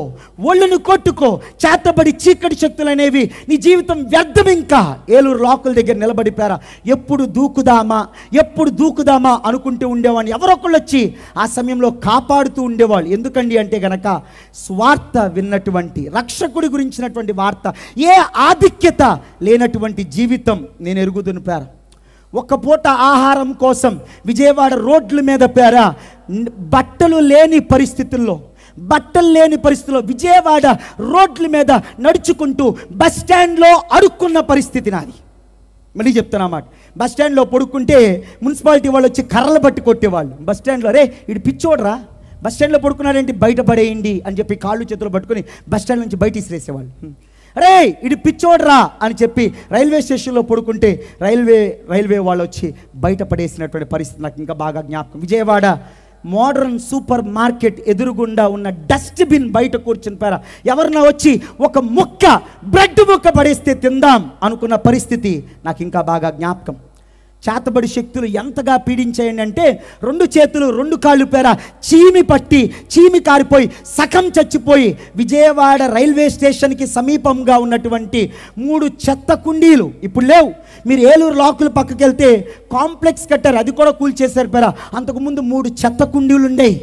ఒళ్ళుని కొట్టుకో, చేతబడి చీకటి శక్తులు అనేవి నీ జీవితం వ్యర్థం. ఇంకా ఏలూరు లోకల్ దగ్గర నిలబడిపోయారా, ఎప్పుడు దూకుదామా అనుకుంటూ ఉండేవాడిని. ఎవరొకళ్ళు వచ్చి ఆ సమయంలో కాపాడుతూ ఉండేవాళ్ళు. ఎందుకండి అంటే గనక స్వార్థ విన్నటువంటి, రక్షకుడి గురించినటువంటి వార్త, ఏ ఆధిక్యత లేనటువంటి జీవితం నేను ఎరుగుతున్న పేర. ఒక్క పూట ఆహారం కోసం విజయవాడ రోడ్ల మీద పేరా బట్టలు లేని పరిస్థితుల్లో విజయవాడ రోడ్ల మీద నడుచుకుంటూ బస్ స్టాండ్లో అడుక్కున్న పరిస్థితి నాది. మళ్ళీ చెప్తాను అన్నమాట. బస్ స్టాండ్లో పడుకుంటే మున్సిపాలిటీ వాళ్ళు వచ్చి కర్రలు పట్టి కొట్టేవాళ్ళు. బస్ స్టాండ్లో రే ఇటు పిచ్చోడరా, బస్ స్టాండ్లో పడుకున్నాడేంటి, బయట పడేయండి అని చెప్పి కాళ్ళు చేతులు పట్టుకొని బస్ స్టాండ్ నుంచి బయట ఇసిరేసేవాళ్ళు. అరే ఇటు పిచ్చోడరా అని చెప్పి రైల్వే స్టేషన్లో పడుకుంటే రైల్వే వాళ్ళు వచ్చి బయట పడేసినటువంటి పరిస్థితి నాకు ఇంకా బాగా జ్ఞాపకం. విజయవాడ మోడర్న్ సూపర్ మార్కెట్ ఎదురుగుండా ఉన్న డస్ట్బిన్ బయట కూర్చుని పేరా ఎవరన్నా వచ్చి ఒక బ్రెడ్ ముక్క పడేస్తే తిందాం అనుకున్న పరిస్థితి నాకు ఇంకా బాగా జ్ఞాపకం. చేతబడి శక్తులు ఎంతగా పీడించాయండి అంటే 2 చేతులు 2 కాళ్ళు పేర చీమి పట్టి చీమి కారిపోయి సగం చచ్చిపోయి విజయవాడ రైల్వే స్టేషన్కి సమీపంగా ఉన్నటువంటి 3 చెత్త కుండీలు ఇప్పుడు లేవు. మీరు ఏలూరు లాకులు పక్కకి వెళ్తే కాంప్లెక్స్ కట్టారు, అది కూడా కూల్చేశారు పేర. అంతకుముందు 3 చెత్త కుండీలు ఉండేవి.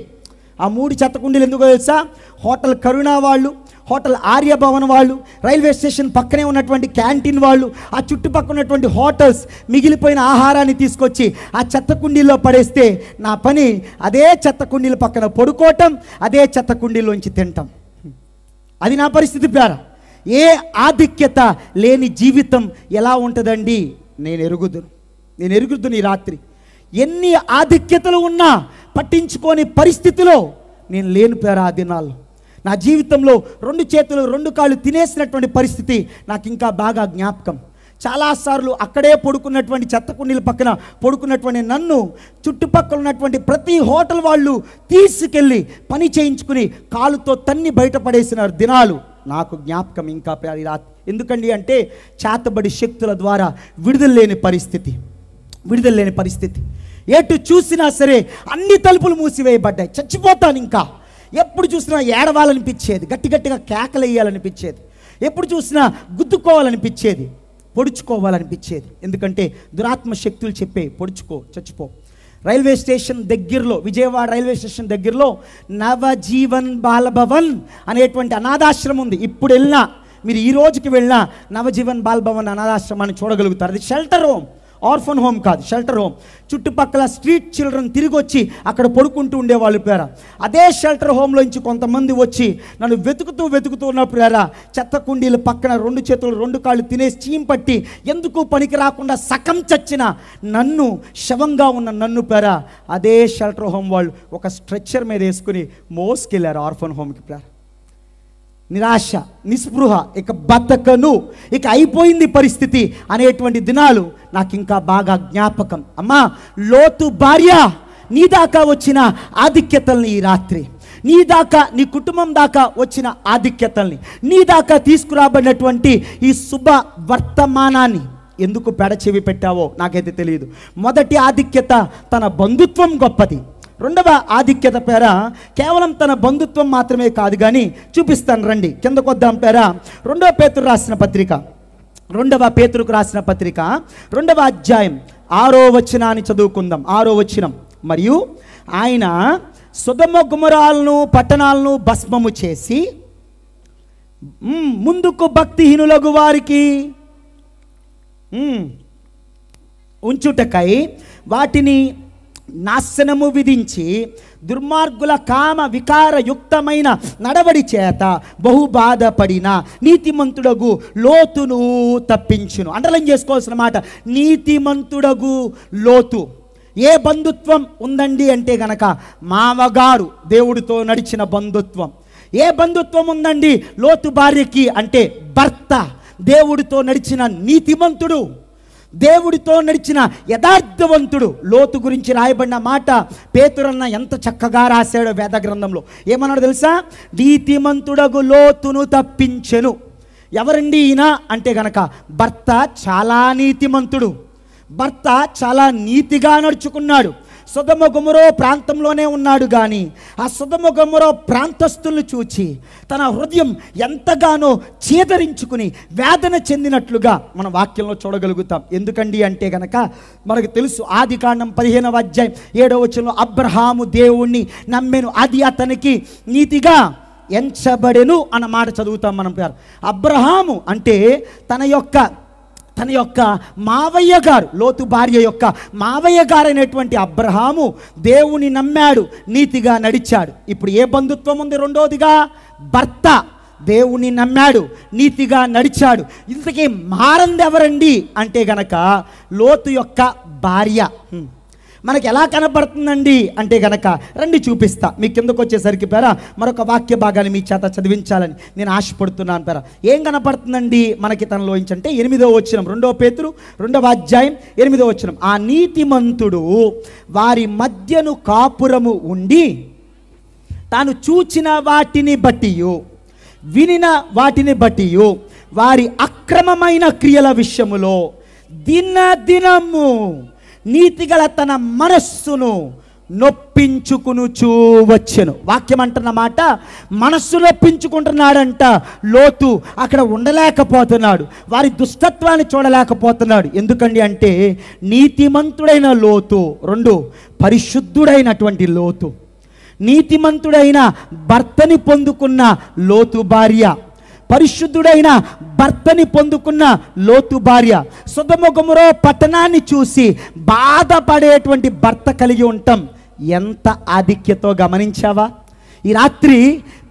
ఆ 3 చెత్త కుండీలు ఎందుకో తెలుసా? హోటల్ కరుణ వాళ్ళు, హోటల్ ఆర్యభవన్ వాళ్ళు, రైల్వే స్టేషన్ పక్కనే ఉన్నటువంటి క్యాంటీన్ వాళ్ళు, ఆ చుట్టుపక్కల ఉన్నటువంటి హోటల్స్ మిగిలిపోయిన ఆహారాన్ని తీసుకొచ్చి ఆ చెత్త కుండీల్లో పడేస్తే నా పని అదే చెత్త కుండీల పక్కన పడుకోవటం, అదే చెత్త కుండీలోంచి తింటాం. అది నా పరిస్థితి పేరా. ఏ ఆధిక్యత లేని జీవితం ఎలా ఉంటుందండి? నేను ఎరుగుదును ఈ రాత్రి. ఎన్ని ఆధిక్యతలు ఉన్నా పట్టించుకోని పరిస్థితిలో నేను లేను పేరా. ఆ దినాల్లో నా జీవితంలో 2 చేతులు 2 కాళ్ళు తినేసినటువంటి పరిస్థితి నాకు ఇంకా బాగా జ్ఞాపకం. చాలాసార్లు అక్కడే పడుకున్నటువంటి చెత్త కుండీల పక్కన పడుకున్నటువంటి నన్ను చుట్టుపక్కల ఉన్నటువంటి ప్రతి హోటల్ వాళ్ళు తీసుకెళ్ళి పని చేయించుకుని కాలుతో తన్ని బయటపడేసిన దినాలు నాకు జ్ఞాపకం ఇంకా రాత్రి. ఎందుకండి అంటే చేతబడి శక్తుల ద్వారా విడుదల లేని పరిస్థితి. ఎటు చూసినా సరే అన్ని తలుపులు మూసివేయబడ్డాయి. చచ్చిపోతాను ఇంకా. ఎప్పుడు చూసినా ఏడవాలనిపించేది, గట్టిగా కేకలేయాలనిపించేది, ఎప్పుడు చూసినా గుద్దుకోవాలనిపించేది, పొడుచుకోవాలనిపించేది. ఎందుకంటే దురాత్మ శక్తులు చెప్పే పొడుచుకో, చచ్చిపో. రైల్వే స్టేషన్ దగ్గరలో, విజయవాడ రైల్వే స్టేషన్ దగ్గరలో నవజీవన్ బాలభవన్ అనేటువంటి అనాథాశ్రమం ఉంది. ఇప్పుడు వెళ్ళినా, మీరు ఈ రోజుకి వెళ్ళినా నవజీవన్ బాలభవన్ అనాథాశ్రమాన్ని చూడగలుగుతారు. అది షెల్టర్ హోమ్, ఆర్ఫన్ హోమ్ కాదు, షెల్టర్ హోమ్. చుట్టుపక్కల స్ట్రీట్ చిల్డ్రన్ తిరిగి వచ్చి అక్కడ పడుకుంటూ ఉండేవాళ్ళు పేర. అదే షెల్టర్ హోమ్లోంచి కొంతమంది వచ్చి నన్ను వెతుకుతూ ఉన్నప్పుడు పేర చెత్త కుండీల పక్కన 2 చేతులు 2 కాళ్ళు తినేసి చీంపట్టి ఎందుకు పనికి రాకుండా సగం చచ్చిన నన్ను, శవంగా ఉన్న నన్ను పేర అదే షెల్టర్ హోమ్ వాళ్ళు ఒక స్ట్రెచ్చర్ మీద వేసుకుని మోసుకెళ్ళారు ఆర్ఫన్ హోమ్కి పేర. నిరాశ, నిస్పృహ, ఇక బతకను, ఇక అయిపోయింది పరిస్థితి అనేటువంటి దినాలు నాకు ఇంకా బాగా జ్ఞాపకం. అమ్మా, లోతు భార్య నీ దాకా వచ్చిన ఆధిక్యతల్ని ఈ రాత్రి, నీ దాకా, నీ కుటుంబం దాకా వచ్చిన ఆధిక్యతల్ని, నీ దాకా తీసుకురాబడినటువంటి ఈ శుభ వర్తమానాన్ని ఎందుకు పెడచెవి పెట్టావో నాకైతే తెలియదు. మొదటి ఆధిక్యత తన బంధుత్వం గొప్పది. 2వ ఆధిక్యత పేర కేవలం తన బంధుత్వం మాత్రమే కాదు కానీ చూపిస్తాను రండి, కిందకు వద్దాం పేర. 2వ పేతురు రాసిన పత్రిక, 2వ పేతురుకు రాసిన పత్రిక 2వ అధ్యాయం 6వ వచనాన్ని చదువుకుందాం. 6వ వచనం. మరియు ఆయన సొదొమ గొమొరాలను పట్టణాలను భస్మము చేసి ముందుకు భక్తిహీనులగు వారికి ఉంచుటకై వాటిని నాశనము విధించి దుర్మార్గుల కామ వికారయుక్తమైన నడవడి చేత బహు బాధపడిన నీతిమంతుడగు లోతును తప్పించును. అండర్లైన్ చేసుకోవాల్సిన మాట, నీతిమంతుడగు లోతు. ఏ బంధుత్వం ఉందండి అంటే గనక మామగారు దేవుడితో నడిచిన బంధుత్వం. ఏ బంధుత్వం ఉందండి లోతు భార్యకి అంటే భర్త దేవుడితో నడిచిన నీతిమంతుడు, దేవుడితో నడిచిన యథార్థవంతుడు. లోతు గురించి రాయబడిన మాట పేతురన్న ఎంత చక్కగా రాశాడో వేద గ్రంథంలో. ఏమన్నాడు తెలుసా? నీతిమంతుడగు లోతును తప్పించెను. ఎవరండి ఈయన అంటే గనక భర్త చాలా నీతిమంతుడు, భర్త చాలా నీతిగా నడుచుకున్నాడు. సొదొమ గొమొర ప్రాంతంలోనే ఉన్నాడు కానీ ఆ సొదొమ గొమొర ప్రాంతస్తులను చూచి తన హృదయం ఎంతగానో చేదరించుకుని వేదన చెందినట్లుగా మన వాక్యంలో చూడగలుగుతాం. ఎందుకండి అంటే గనక మనకు తెలుసు, ఆదికాండం 15వ అధ్యాయం 7వ వచనంలో అబ్రహాము దేవుణ్ణి నమ్మెను, అది అతనికి నీతిగా ఎంచబడెను అన్న మాట చదువుతాం మనం. అబ్రహాము అంటే తన యొక్క మావయ్య గారు, లోతు భార్య యొక్క మావయ్య గారు అయినటువంటి అబ్రహాము దేవుని నమ్మాడు, నీతిగా నడిచాడు. ఇప్పుడు ఏ బంధుత్వం ఉంది? 2వదిగా భర్త దేవుని నమ్మాడు, నీతిగా నడిచాడు. ఇంతకీ మారంది ఎవరండి అంటే గనక లోతు యొక్క భార్య. మనకి ఎలా కనపడుతుందండి అంటే గనక రండి చూపిస్తా. మీ కిందకు వచ్చేసరికి పేరా మరొక వాక్య భాగాన్ని మీ చేత చదివించాలని నేను ఆశపడుతున్నాను పేరా. ఏం కనపడుతుందండి మనకి తనలోంచి అంటే 8వ వచనం, 2వ పేతురు 2వ అధ్యాయం 8వ వచనం. ఆ నీతిమంతుడు వారి మధ్యను కాపురము ఉండి తాను చూచిన వాటిని బట్టియు వినిన వాటిని బట్టియు వారి అక్రమమైన క్రియల విషయములో దినదినము నీతిగల తన మనస్సును నొప్పించుకునుచూ వచ్చెను. వాక్యం అంటున్న మాట, మనస్సు నొప్పించుకుంటున్నాడంట లోతు. అక్కడ ఉండలేకపోతున్నాడు, వారి దుష్టత్వాన్ని చూడలేకపోతున్నాడు. ఎందుకండి అంటే నీతిమంతుడైన లోతు, 2 పరిశుద్ధుడైనటువంటి లోతు, నీతిమంతుడైన భర్తని పొందుకున్న లోతు భార్య, పరిశుద్ధుడైన భర్తని పొందుకున్న లోతు భార్య. సొదొమ గొమొర పట్టణాన్ని చూసి బాధపడేటువంటి భర్త కలిగి ఉంటాం. ఎంత ఆధిక్యతో గమనించావా? ఈ రాత్రి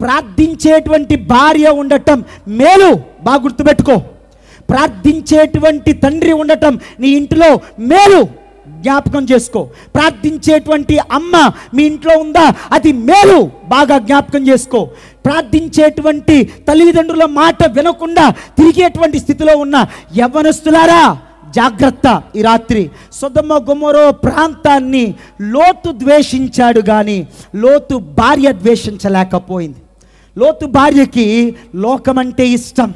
ప్రార్థించేటువంటి భార్య ఉండటం మేలు, బాగా గుర్తుపెట్టుకో. ప్రార్థించేటువంటి తండ్రి ఉండటం నీ ఇంటిలో మేలు, జ్ఞాపకం చేసుకో. ప్రార్థించేటువంటి అమ్మ మీ ఇంట్లో ఉందా, అది మేలు, బాగా జ్ఞాపకం చేసుకో. ప్రార్థించేటువంటి తల్లిదండ్రుల మాట వినకుండా తిరిగేటువంటి స్థితిలో ఉన్న యవ్వనస్తులారా జాగ్రత్త. ఈ రాత్రి సొదొమ గొమొర ప్రాంతాన్ని లోతు ద్వేషించాడు, కానీ లోతు భార్య ద్వేషించలేకపోయింది. లోతు భార్యకి లోకమంటే ఇష్టం,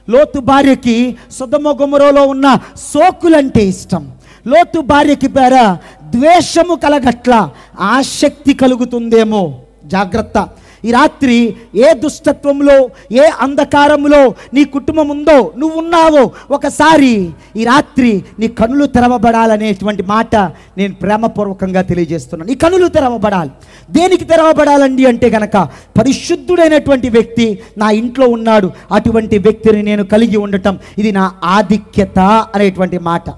లోతు భార్యకి సొదొమ గొమొరలో ఉన్న సోకులంటే ఇష్టం, లోతు భార్యకి పేర ద్వేషము కలగట్ల ఆసక్తి కలుగుతుందేమో. జాగ్రత్త. ఈ రాత్రి ఏ దుష్టత్వంలో, ఏ అంధకారంలో నీ కుటుంబం ఉందో, నువ్వు ఉన్నావో, ఒకసారి ఈ రాత్రి నీ కనులు తెరవబడాలనేటువంటి మాట నేను ప్రేమపూర్వకంగా తెలియజేస్తున్నాను. నీ కనులు తెరవబడాలి. దేనికి తెరవబడాలండి అంటే గనక, పరిశుద్ధుడైనటువంటి వ్యక్తి నా ఇంట్లో ఉన్నాడు, అటువంటి వ్యక్తిని నేను కలిగి ఉండటం ఇది నా ఆధిక్యత అనేటువంటి మాట.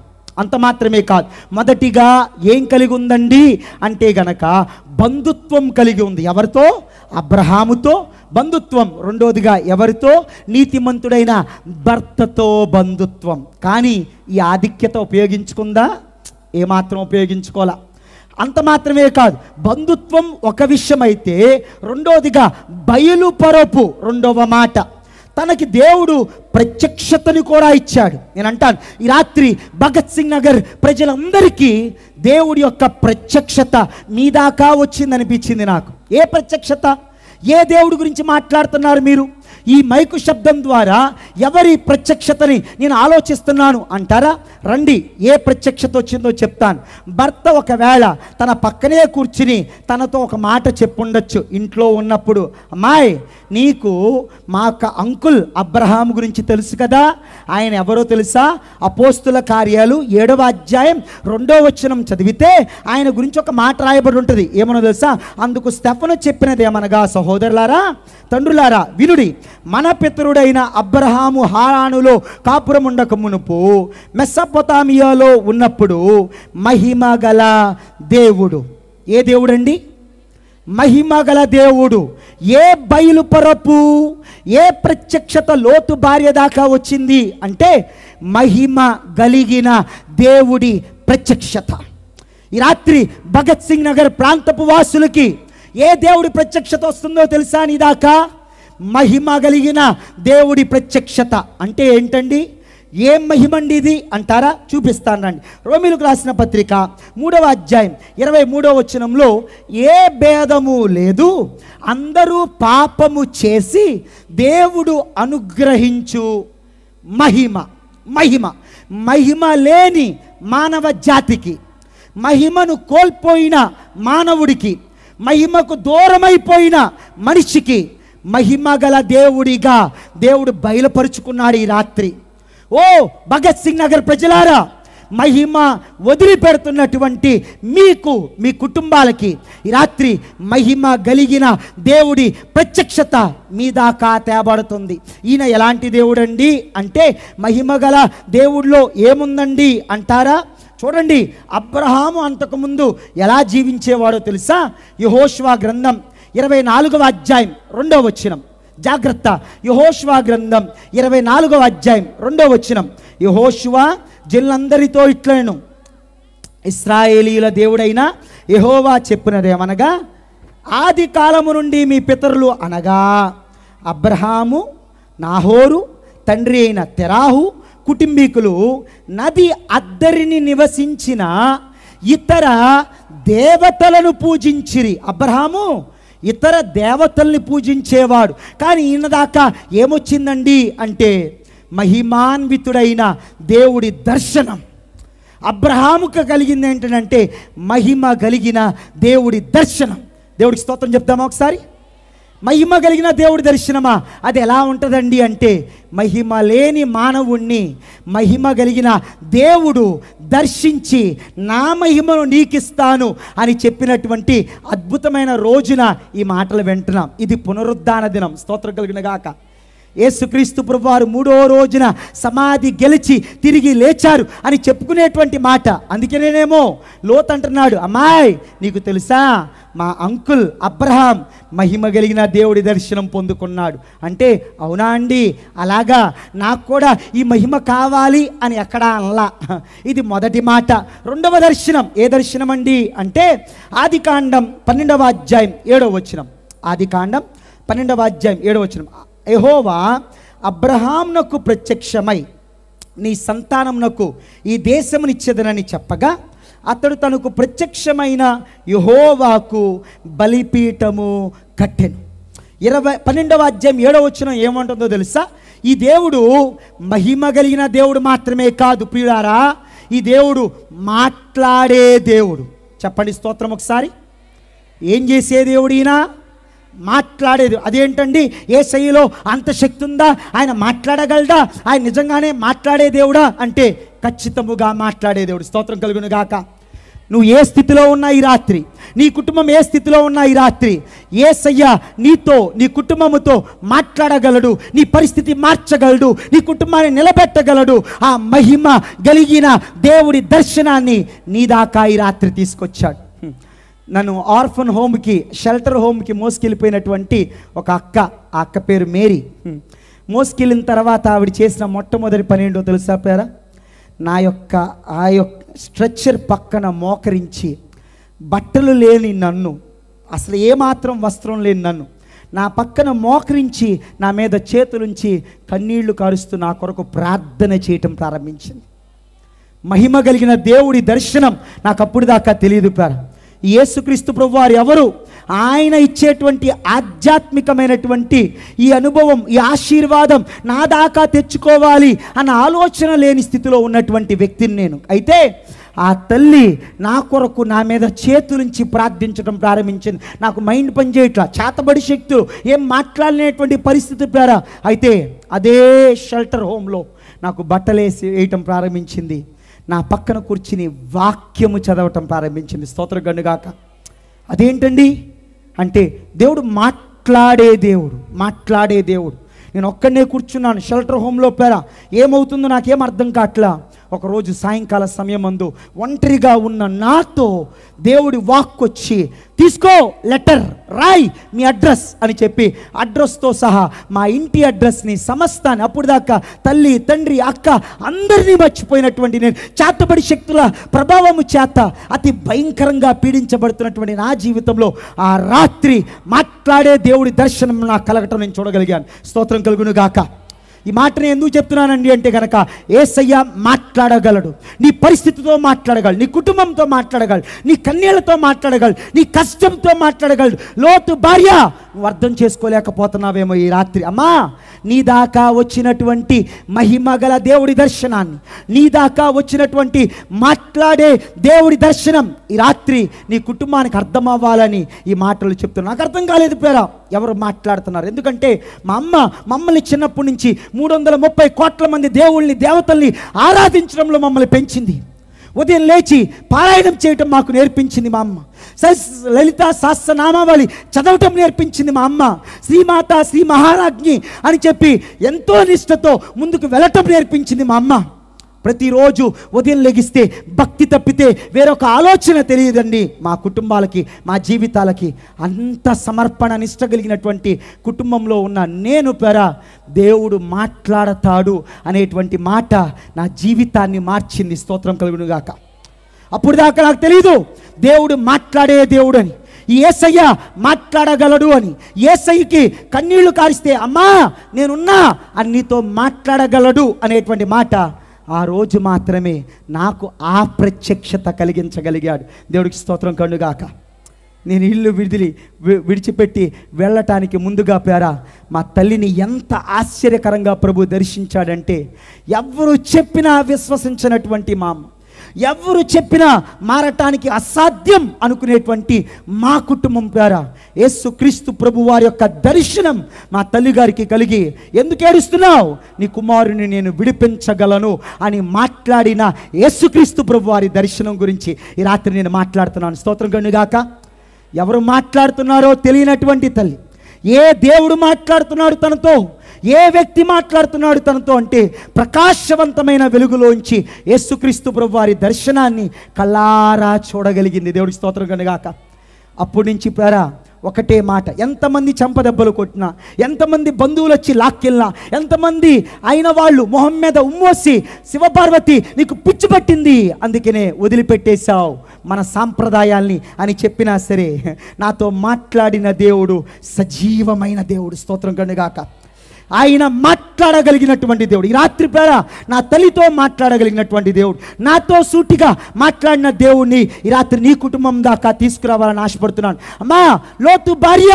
అంత మాత్రమే కాదు, మొదటిగా ఏం కలిగి ఉందండి అంటే గనక బంధుత్వం కలిగి ఉంది. ఎవరితో? అబ్రహాముతో బంధుత్వం. రెండోదిగా ఎవరితో? నీతిమంతుడైన భర్తతో బంధుత్వం. కానీ ఈ ఆధిక్యత ఉపయోగించుకుందా? ఏమాత్రం ఉపయోగించుకోవాలా. అంత మాత్రమే కాదు, బంధుత్వం ఒక విషయం అయితే, రెండోదిగా బయలుపరపు రెండవ మాట. తనకి దేవుడు ప్రత్యక్షతని కూడా ఇచ్చాడు. నేను అంటాను, ఈ రాత్రి భగత్ సింగ్ నగర్ ప్రజలందరికీ దేవుడి యొక్క ప్రత్యక్షత మీ దాకా వచ్చిందనిపించింది నాకు. ఏ ప్రత్యక్షత? ఏ దేవుడి గురించి మాట్లాడుతున్నారు మీరు? ఈ మైకు శబ్దం ద్వారా ఎవరి ప్రత్యక్షతని నేను ఆలోచిస్తున్నాను అంటారా? రండి, ఏ ప్రత్యక్షత వచ్చిందో చెప్తాను. భర్త ఒకవేళ తన పక్కనే కూర్చుని తనతో ఒక మాట చెప్పుండొచ్చు ఇంట్లో ఉన్నప్పుడు, అమ్మాయి నీకు మా అంకుల్ అబ్రహాం గురించి తెలుసు కదా, ఆయన ఎవరో తెలుసా? అపోస్తుల కార్యాలు 7వ అధ్యాయం 2వ వచనం చదివితే ఆయన గురించి ఒక మాట రాయబడి ఉంటుంది. ఏమనో తెలుసా? అందుకు స్టెఫను చెప్పినది ఏమనగా, సహోదరులారా, తండ్రులారా వినుడి, మన పితరుడైన అబ్రహాము హారానులో కాపురం ఉండక మునుపు మెసొపొతామియాలో ఉన్నప్పుడు మహిమ గల దేవుడు. ఏ దేవుడండి? మహిమ గల దేవుడు. ఏ బయలుపరపు, ఏ ప్రత్యక్షత లోతు భార్య దాకా వచ్చింది అంటే మహిమ కలిగిన దేవుడి ప్రత్యక్షత. ఈ రాత్రి భగత్ సింగ్ నగర్ ప్రాంతపు వాసులకి ఏ దేవుడి ప్రత్యక్షత వస్తుందో తెలుసా? నీ దాకా మహిమ కలిగిన దేవుడి ప్రత్యక్షత. అంటే ఏంటండి? ఏం మహిమండి ఇది అంటారా? చూపిస్తాను రండి. రోమీయులకు రాసిన పత్రిక 3వ అధ్యాయం 23వ వచనంలో, ఏ భేదము లేదు, అందరూ పాపము చేసి దేవుడు అనుగ్రహించు మహిమ. మహిమ మహిమ లేని మానవ జాతికి, మహిమను కోల్పోయిన మానవుడికి, మహిమకు దూరమైపోయిన మనిషికి మహిమ గల దేవుడిగా దేవుడు బయలుపరుచుకున్నాడు ఈ రాత్రి. ఓ భగత్ సింగ్ నగర్ ప్రజలారా, మహిమ వదిలిపెడుతున్నటువంటి మీకు, మీ కుటుంబాలకి ఈ రాత్రి మహిమ కలిగిన దేవుడి ప్రత్యక్షత మీ దాకా తేబడుతుంది. ఈయన ఎలాంటి దేవుడండి అంటే, మహిమ గల దేవుడిలో ఏముందండి అంటారా? చూడండి, అబ్రహాము అంతకుముందు ఎలా జీవించేవాడో తెలుసా? యెహోషువ గ్రంథం 24వ అధ్యాయం 2వ వచనం. జాగ్రత్త. యెహోషువ గ్రంథం 24వ అధ్యాయం 2వ వచనం. యెహోషువ జనులందరితో ఇట్లనెను, ఇశ్రాయేలీయుల దేవుడైన యెహోవా చెప్పినదేమనగా, ఆది కాలము నుండి మీ పితరులు అనగా అబ్రహాము, నాహోరు, తండ్రి అయిన తెరాహు కుటుంబీకులు నది అద్దరిని నివసించిన ఇతర దేవతలను పూజించిరి. అబ్రహాము ఇతర దేవతల్ని పూజించేవాడు. కానీ ఈయన దాకా ఏమొచ్చిందండి అంటే మహిమాన్వితుడైన దేవుడి దర్శనం. అబ్రహాముకు కలిగింది ఏంటంటే మహిమ కలిగిన దేవుడి దర్శనం. దేవుడికి స్తోత్రం చెప్తామా ఒకసారి? మహిమ కలిగిన దేవుడి దర్శనమా? అది ఎలా ఉంటుందండి అంటే, మహిమ లేని మానవుణ్ణి మహిమ కలిగిన దేవుడు దర్శించి నా మహిమను నీకిస్తాను అని చెప్పినటువంటి అద్భుతమైన రోజున ఈ మాటలు వింటున్నాం. ఇది పునరుద్ధాన దినం. స్తోత్రం కలిగిన గాక. యేసుక్రీస్తు ప్రభువారు 3వ రోజున సమాధి గెలిచి తిరిగి లేచారు అని చెప్పుకునేటువంటి మాట. అందుకేనేమో లోతు అంటున్నాడు, అమ్మాయి నీకు తెలుసా, మా అంకుల్ అబ్రహాం మహిమ కలిగిన దేవుడి దర్శనం పొందుకున్నాడు అంటే, అవునా అండి, అలాగా నాకు కూడా ఈ మహిమ కావాలి అని ఎక్కడా అనలా. ఇది మొదటి మాట. రెండవ దర్శనం ఏ దర్శనం అండి అంటే, ఆదికాండం 12వ అధ్యాయం 7వ వచనం. ఆదికాండం 12వ అధ్యాయం 7వ వచనం. యెహోవా అబ్రహామునకు ప్రత్యక్షమై నీ సంతానమునకు ఈ దేశమునిచ్చేదనని చెప్పగా, అతడు తనకు ప్రత్యక్షమైన యెహోవాకు బలిపీఠము కట్టెను. 12వ అధ్యాయం 7వ వచనం ఏమంటుందో తెలుసా? ఈ దేవుడు మహిమ కలిగిన దేవుడు మాత్రమే కాదు ప్రియులారా, ఈ దేవుడు మాట్లాడే దేవుడు. చెప్పండి స్తోత్రం ఒకసారి. ఏం చేసే దేవుడు ఈయన? మాట్లాడేది. అదేంటండి, యేసయ్యలో అంత శక్తి ఉందా? ఆయన మాట్లాడగలడా? ఆయన నిజంగానే మాట్లాడే దేవుడా అంటే, ఖచ్చితముగా మాట్లాడే దేవుడు. స్తోత్రం కలుగును గాక. నువ్వు ఏ స్థితిలో ఉన్నా ఈ రాత్రి, నీ కుటుంబం ఏ స్థితిలో ఉన్నా ఈ రాత్రి, యేసయ్య నీతో నీ కుటుంబముతో మాట్లాడగలడు, నీ పరిస్థితి మార్చగలడు, నీ కుటుంబాన్ని నిలబెట్టగలడు. ఆ మహిమ కలిగిన దేవుడి దర్శనాన్ని నీ దాకా ఈ రాత్రి తీసుకొచ్చాడు. నన్ను ఆర్ఫన్ హోమ్కి, షెల్టర్ హోమ్కి మోసుకెళ్ళిపోయినటువంటి ఒక అక్క, ఆ అక్క పేరు మేరీ. మోసుకెళ్ళిన తర్వాత ఆవిడ చేసిన మొట్టమొదటి పని ఏంటో తెలుసా పేరా? ఆ యొక్క స్ట్రెచ్చర్ పక్కన మోకరించి, బట్టలు లేని నన్ను, అసలు ఏమాత్రం వస్త్రం లేని నన్ను నా పక్కన మోకరించి నా మీద చేతులుంచి కన్నీళ్లు కారుస్తూ నా కొరకు ప్రార్థన చేయటం ప్రారంభించింది. మహిమ కలిగిన దేవుడి దర్శనం నాకు అప్పుడు దాకా తెలియదు పేరా. యేసుక్రీస్తు ప్రభువారు ఎవరు? ఆయన ఇచ్చేటువంటి ఆధ్యాత్మికమైనటువంటి ఈ అనుభవం, ఈ ఆశీర్వాదం నా దాకా తెచ్చుకోవాలి అన్న ఆలోచన లేని స్థితిలో ఉన్నటువంటి వ్యక్తిని నేను. అయితే ఆ తల్లి నా కొరకు నా మీద చేతులుంచి ప్రార్థించడం ప్రారంభించింది. నాకు మైండ్ పనిచేయట్లా, చేతబడి శక్తులు, ఏం మాట్లాడలేనటువంటి పరిస్థితి పేరా. అయితే అదే షెల్టర్ హోమ్లో నాకు బట్టలేసి వేయటం ప్రారంభించింది. నా పక్కన కూర్చుని వాక్యము చదవటం ప్రారంభించింది. స్తోత్రం గండుగాక. అదేంటండి అంటే, దేవుడు మాట్లాడే దేవుడు, మాట్లాడే దేవుడు. నేను ఒక్కడనే కూర్చున్నాను షెల్టర్ హోమ్లో పేరా. ఏమవుతుందో నాకేం అర్థం కావట్లా. ఒకరోజు సాయంకాల సమయం అందు ఒంటరిగా ఉన్న నాతో దేవుడి వాక్ వచ్చి, తీసుకో లెటర్, రాయ్ మీ అడ్రస్ అని చెప్పి అడ్రస్తో సహా మా ఇంటి అడ్రస్ని సమస్తాన్ని, అప్పుడు దాకా తల్లి తండ్రి అక్క అందరినీ మర్చిపోయినటువంటి నేను, చేతబడి శక్తుల ప్రభావము చేత అతి భయంకరంగా పీడించబడుతున్నటువంటి నా జీవితంలో ఆ రాత్రి మాట్లాడే దేవుడి దర్శనం నాకు కలగటం నేను చూడగలిగాను. స్తోత్రం కలుగును గాక. ఈ మాటని ఎందుకు చెప్తున్నానండి అంటే కనుక, యేసయ్య మాట్లాడగలడు. నీ పరిస్థితితో మాట్లాడగలడు, నీ కుటుంబంతో మాట్లాడగలడు, నీ కన్యలతో మాట్లాడగలడు, నీ కష్టంతో మాట్లాడగలడు. లోతు భార్య, నువ్వు అర్థం చేసుకోలేకపోతున్నావేమో ఈ రాత్రి. అమ్మా, నీ దాకా వచ్చినటువంటి మహిమ గల దేవుడి దర్శనాన్ని, నీ దాకా వచ్చినటువంటి మాట్లాడే దేవుడి దర్శనం ఈ రాత్రి నీ కుటుంబానికి అర్థం అవ్వాలని ఈ మాటలు చెప్తున్నా. నాకు అర్థం కాలేదు పేరా ఎవరు మాట్లాడుతున్నారు. ఎందుకంటే మా అమ్మ మమ్మల్ని చిన్నప్పటి నుంచి 330 కోట్ల మంది దేవుళ్ళని దేవతల్ని ఆరాధించడంలో మమ్మల్ని పెంచింది. ఉదయం లేచి పారాయణం చేయటం మాకు నేర్పించింది మా అమ్మ. లలిత సహస్రనామావళి చదవటం నేర్పించింది మా అమ్మ. శ్రీమాత శ్రీ మహారాజ్ఞి అని చెప్పి ఎంతో నిష్ఠతో ముందుకు వెళ్ళటం నేర్పించింది మా అమ్మ. ప్రతిరోజు ఉదయం లెగిస్తే భక్తి తప్పితే వేరొక ఆలోచన తెలియదండి మా కుటుంబాలకి, మా జీవితాలకి. అంత సమర్పణ నిష్ట కలిగినటువంటి కుటుంబంలో ఉన్న నేను పేరా, దేవుడు మాట్లాడతాడు అనేటువంటి మాట నా జీవితాన్ని మార్చింది. స్తోత్రం కలుగునుగాక. అప్పుడు దాకా నాకు తెలీదు దేవుడు మాట్లాడే దేవుడు అని, యేసయ్య మాట్లాడగలడు అని. యేసయ్యకి కన్నీళ్లు కారిస్తే, అమ్మా నేనున్నా అని నీతో మాట్లాడగలడు అనేటువంటి మాట ఆ రోజు మాత్రమే నాకు ఆ ప్రత్యక్షత కలిగించగలిగాడు. దేవుడికి స్తోత్రం కలుగుగాక. నేను ఇల్లు విడిచిపెట్టి వెళ్ళటానికి ముందుగా పేరా మా తల్లిని ఎంత ఆశ్చర్యకరంగా ప్రభు దర్శించాడంటే, ఎవరు చెప్పినా విశ్వసించినటువంటి మా అమ్మ, ఎవరు చెప్పినా మారటానికి అసాధ్యం అనుకునేటువంటి మా కుటుంబం పేర యేసుక్రీస్తు ప్రభు వారి యొక్క దర్శనం మా తల్లిగారికి కలిగి, ఎందుకు ఏడుస్తున్నావు, నీ కుమారుని నేను విడిపించగలను అని మాట్లాడిన యేసుక్రీస్తు ప్రభు వారి దర్శనం గురించి ఈ రాత్రి నేను మాట్లాడుతున్నాను. స్తోత్రం కలుగుగాక. ఎవరు మాట్లాడుతున్నారో తెలియనటువంటి తల్లి, ఏ దేవుడు మాట్లాడుతున్నాడు తనతో, ఏ వ్యక్తి మాట్లాడుతున్నాడు తనతో అంటే ప్రకాశవంతమైన వెలుగులోంచి యేసుక్రీస్తు ప్రభు వారి దర్శనాన్ని కళ్ళారా చూడగలిగింది. దేవుడికి స్తోత్రం కలుగుగాక. అప్పటి నుంచి పేరా ఒకటే మాట, ఎంతమంది చెంపదెబ్బలు కొట్టినా, ఎంతమంది బంధువులు వచ్చి లాక్కెళ్ళినా, ఎంతమంది అయిన వాళ్ళు మొహం మీద ఉమ్మోసి శివపార్వతి నీకు పిచ్చి పట్టింది అందుకనే వదిలిపెట్టేశావు మన సాంప్రదాయాల్ని అని చెప్పినా సరే, నాతో మాట్లాడిన దేవుడు సజీవమైన దేవుడు. స్తోత్రం కలుగుగాక. ఆయన మాట్లాడగలిగినటువంటి దేవుడు. ఈ రాత్రి పేర నా తల్లితో మాట్లాడగలిగినటువంటి దేవుడు, నాతో సూటిగా మాట్లాడిన దేవుడిని ఈ రాత్రి నీ కుటుంబం దాకా తీసుకురావాలని ఆశపడుతున్నాను. అమ్మా లోతు భార్య,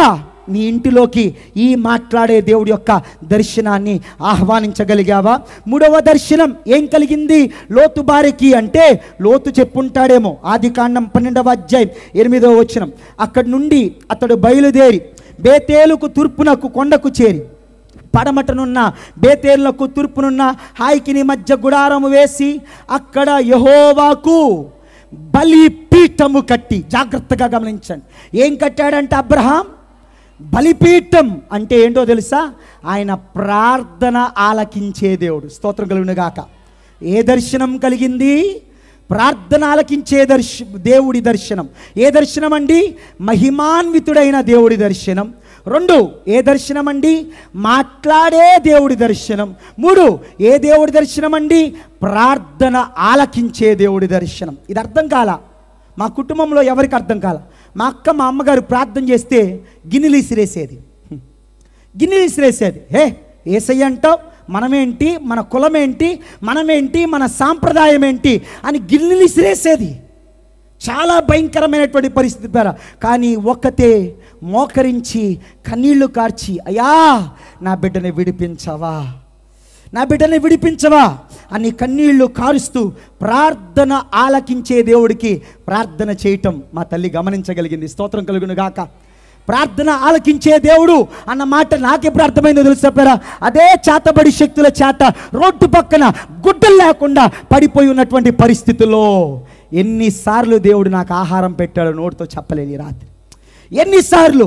నీ ఇంటిలోకి ఈ మాట్లాడే దేవుడి యొక్క దర్శనాన్ని ఆహ్వానించగలిగావా? మూడవ దర్శనం ఏం కలిగింది లోతు భార్యకి అంటే, లోతు చెప్పుంటాడేమో ఆదికాండం 12వ అధ్యాయం 8వ వచనం, అక్కడి నుండి అతడు బయలుదేరి బేతేలుకు తూర్పునకు కొండకు చేరి, పడమటనున్న బేతేలుకు తూర్పునున్న హాయికిని మధ్య గుడారము వేసి అక్కడ యెహోవాకు బలిపీఠము కట్టి, జాగ్రత్తగా గమనించండి, ఏం కట్టాడంటే అబ్రహాం బలిపీఠం అంటే ఏంటో తెలుసా? ఆయన ప్రార్థన ఆలకించే దేవుడు. స్తోత్రం కలుగునుగాక. ఏ దర్శనం కలిగింది? ప్రార్థన ఆలకించే దేవుడి దర్శనం. ఏ దర్శనం అండి? మహిమాన్వితుడైన దేవుడి దర్శనం. 2 ఏ దర్శనం అండి? మాట్లాడే దేవుడి దర్శనం. 3 ఏ దేవుడి దర్శనం అండి? ప్రార్థన ఆలకించే దేవుడి దర్శనం. ఇది అర్థం కాల మా కుటుంబంలో ఎవరికి అర్థం కాల. మా అక్క మా అమ్మగారు ప్రార్థన చేస్తే గిన్నెలు ఇసిరేసేది. హే ఏసయ్య అంటావు, మనమేంటి, మన కులమేంటి, మనమేంటి, మన సాంప్రదాయం ఏంటి అని గిన్నెలు ఇసిరేసేది. చాలా భయంకరమైనటువంటి పరిస్థితి పేర. కానీ ఒక్కతే మోకరించి కన్నీళ్లు కార్చి, అయ్యా నా బిడ్డని విడిపించవా, నా బిడ్డని విడిపించవా అని కన్నీళ్లు కారుస్తూ ప్రార్థన ఆలకించే దేవుడికి ప్రార్థన చేయటం మా తల్లి గమనించగలిగింది. స్తోత్రం కలుగునుగాక. ప్రార్థన ఆలకించే దేవుడు అన్న మాట నాకెప్పుడు అర్థమైందో తెలుసా పేరా? అదే చేతబడి శక్తుల చేత రోడ్డు పక్కన గుడ్డలు లేకుండా పడిపోయి ఉన్నటువంటి పరిస్థితుల్లో ఎన్నిసార్లు దేవుడు నాకు ఆహారం పెట్టాడో నోటితో చెప్పలేని రాత్రి. ఎన్నిసార్లు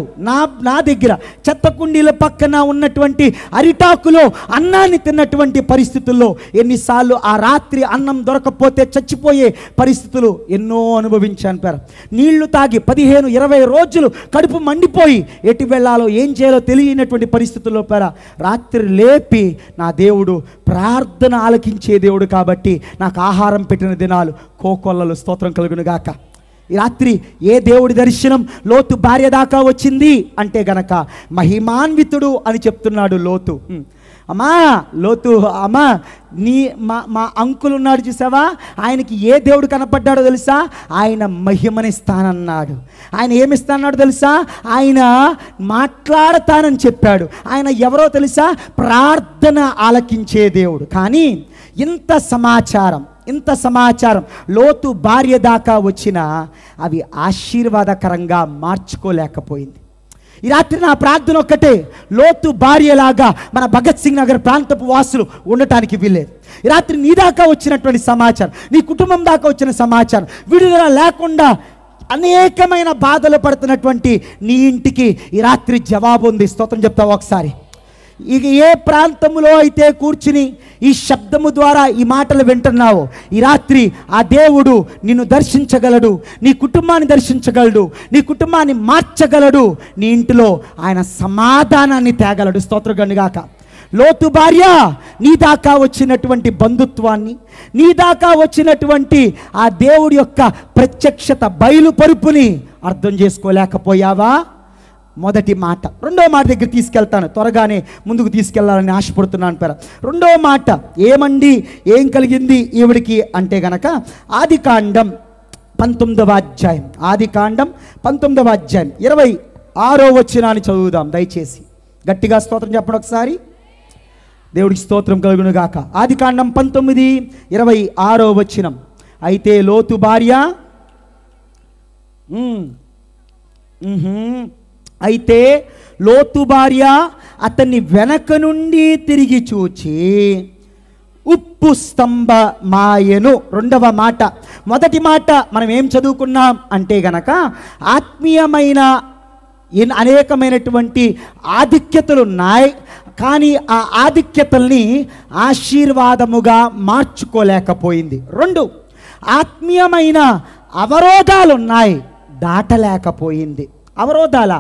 నా దగ్గర చెత్త కుండీల పక్కన ఉన్నటువంటి అరిటాకులో అన్నాన్ని తిన్నటువంటి పరిస్థితుల్లో ఎన్నిసార్లు ఆ రాత్రి అన్నం దొరకకపోతే చచ్చిపోయే పరిస్థితులు ఎన్నో అనుభవించాను పేర. నీళ్లు తాగి 15-20 రోజులు కడుపు మండిపోయి ఎటు వెళ్ళాలో ఏం చేయాలో తెలియనటువంటి పరిస్థితుల్లో పేర రాత్రి లేపి నా దేవుడు ప్రార్థన ఆలకించే దేవుడు కాబట్టి నాకు ఆహారం పెట్టిన దినాలు కోకొల్లలు. స్తోత్రం కలుగునుగాక. ఈ రాత్రి ఏ దేవుడి దర్శనం లోతు భార్య దాకా వచ్చింది అంటే గనక మహిమాన్వితుడు అని చెప్తున్నాడు లోతు. అమ్మా లోతు, అమ్మా నీ మా అంకుల్ ఉన్నాడు చూసావా, ఆయనకి ఏ దేవుడు కనపడ్డాడో తెలుసా? ఆయన మహిమనిస్తానన్నాడు. ఆయన ఏమిస్తానన్నాడు తెలుసా? ఆయన మాట్లాడతానని చెప్పాడు. ఆయన ఎవరో తెలుసా? ప్రార్థన ఆలకించే దేవుడు. కానీ ఇంత సమాచారం లోతు భార్య దాకా వచ్చినా అవి ఆశీర్వాదకరంగా మార్చుకోలేకపోయింది. ఈ రాత్రి నా ప్రార్థన ఒక్కటే, లోతు భార్యలాగా మన భగత్ సింగ్ నగర్ ప్రాంతపు వాసులు ఉండటానికి వీల్లేదు. ఈ రాత్రి నీ దాకా వచ్చినటువంటి సమాచారం, నీ కుటుంబం దాకా వచ్చిన సమాచారం విడుదల లేకుండా అనేకమైన బాధలు పడుతున్నటువంటి నీ ఇంటికి ఈ రాత్రి జవాబు ఉంది. స్తోత్రం చెప్తావు ఒకసారి. ఇక ఏ ప్రాంతంలో అయితే కూర్చుని ఈ శబ్దము ద్వారా ఈ మాటలు వింటున్నావో ఈ రాత్రి ఆ దేవుడు నిన్ను దర్శించగలడు, నీ కుటుంబాన్ని దర్శించగలడు, నీ కుటుంబాన్ని మార్చగలడు, నీ ఇంటిలో ఆయన సమాధానాన్ని తేగలడు. స్తోత్రగండిగాక. లోతు భార్య నీ దాకా వచ్చినటువంటి బంధుత్వాన్ని, నీ దాకా వచ్చినటువంటి ఆ దేవుడి యొక్క ప్రత్యక్షత బయలుపరుపుని అర్థం చేసుకోలేకపోయావా? మొదటి మాట. రెండో మాట దగ్గర తీసుకెళ్తాను, త్వరగానే ముందుకు తీసుకెళ్లాలని ఆశపడుతున్నాను పేర. రెండో మాట ఏమండి, ఏం కలిగింది ఈవిడికి అంటే గనక ఆదికాండం 19వ అధ్యాయం 19వ అధ్యాయం 26వ వచనాన్ని చదువుదాం దయచేసి. గట్టిగా స్తోత్రం చెప్పండి ఒకసారి. దేవుడికి స్తోత్రం కలుగును గాక. ఆదికాండం 19:26వ వచనం. అయితే లోతు భార్య అయితే లోతు భార్య అతన్ని వెనక నుండి తిరిగి చూచి ఉప్పు స్తంభమాయెను. రెండవ మాట. మొదటి మాట మనం ఏం చదువుకున్నాం అంటే గనక ఆత్మీయమైన అనేకమైనటువంటి ఆధిక్యతలు ఉన్నాయి, కానీ ఆ ఆధిక్యతల్ని ఆశీర్వాదముగా మార్చుకోలేకపోయింది. రెండు, ఆత్మీయమైన అవరోధాలు ఉన్నాయి, దాటలేకపోయింది. అవరోధాల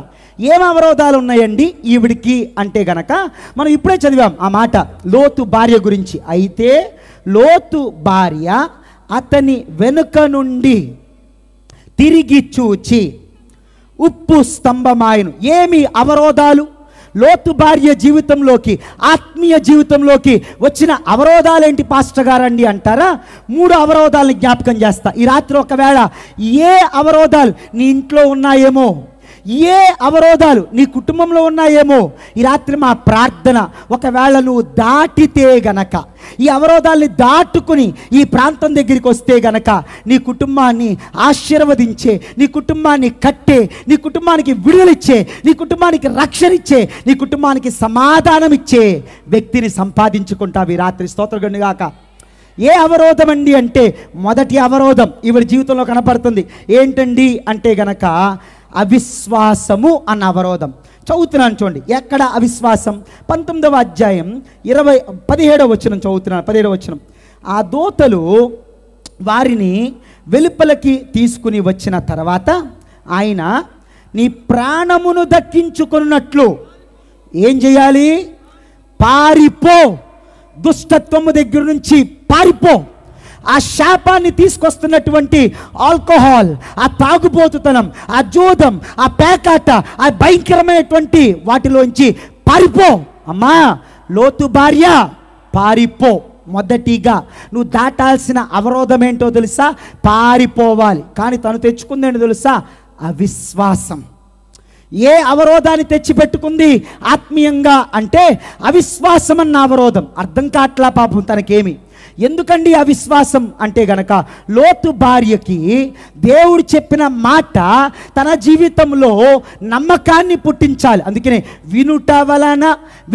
ఏం అవరోధాలు ఉన్నాయండి ఈవిడికి అంటే గనక మనం ఇప్పుడే చదివాం ఆ మాట లోతు భార్య గురించి. అయితే లోతు భార్య అతని వెనుక నుండి తిరిగి చూచి ఉప్పు స్తంభమాయను. ఏమి అవరోధాలు? లోతు భార్య జీవితంలోకి, ఆత్మీయ జీవితంలోకి వచ్చిన అవరోధాలేంటి పాస్టర్ గారండి అంటారా? 3 అవరోధాలను జ్ఞాపకం చేస్తా ఈ రాత్రి. ఒకవేళ ఏ అవరోధాలు నీ ఇంట్లో ఉన్నాయేమో, ఏ అవరోధాలు నీ కుటుంబంలో ఉన్నాయేమో, ఈ రాత్రి మా ప్రార్థన, ఒకవేళ నువ్వు దాటితే గనక, ఈ అవరోధాల్ని దాటుకుని ఈ ప్రాంతం దగ్గరికి వస్తే గనక నీ కుటుంబాన్ని ఆశీర్వదించే, నీ కుటుంబాన్ని కట్టే, నీ కుటుంబానికి విడుదలిచ్చే, నీ కుటుంబానికి రక్షణిచ్చే, నీ కుటుంబానికి సమాధానం ఇచ్చే వ్యక్తిని సంపాదించుకుంటావు ఈ రాత్రి. స్తోత్రగండి గాక. ఏ అవరోధం అండి అంటే మొదటి అవరోధం ఈవిడ జీవితంలో కనపడుతుంది. ఏంటండి అంటే గనక అవిశ్వాసము అన్న అవరోధం. చదువుతున్నాను చూడండి. ఎక్కడ అవిశ్వాసం? 19వ అధ్యాయం 17వ వచనం చదువుతున్నాను. 17వ వచనం. ఆ దూతలు వారిని వెలుపలకి తీసుకుని వచ్చిన తర్వాత ఆయన నీ ప్రాణమును దక్కించుకున్నట్లు ఏం చేయాలి? పారిపో, దుష్టత్వము దగ్గర నుంచి పారిపో. ఆ శాపాన్ని తీసుకొస్తున్నటువంటి ఆల్కహాల్, ఆ తాగుబోతుతనం, ఆ జోదం, ఆ పేకాట, ఆ భయంకరమైనటువంటి వాటిలోంచి పారిపో. అమ్మా లోతు భార్య పారిపో. మొదటిగా నువ్వు దాటాల్సిన అవరోధం ఏంటో తెలుసా? పారిపోవాలి. కానీ తను తెచ్చుకుందేంటో తెలుసా? అవిశ్వాసం. ఏ అవరోధాన్ని తెచ్చిపెట్టుకుంది ఆత్మీయంగా అంటే అవిశ్వాసం అన్న అవరోధం. అర్థం కాట్లా పాపం తనకేమి. ఎందుకండి అవిశ్వాసం అంటే గనక లోతు భార్యకి దేవుడు చెప్పిన మాట తన జీవితంలో నమ్మకాన్ని పుట్టించాలి. అందుకనే వినుట వలన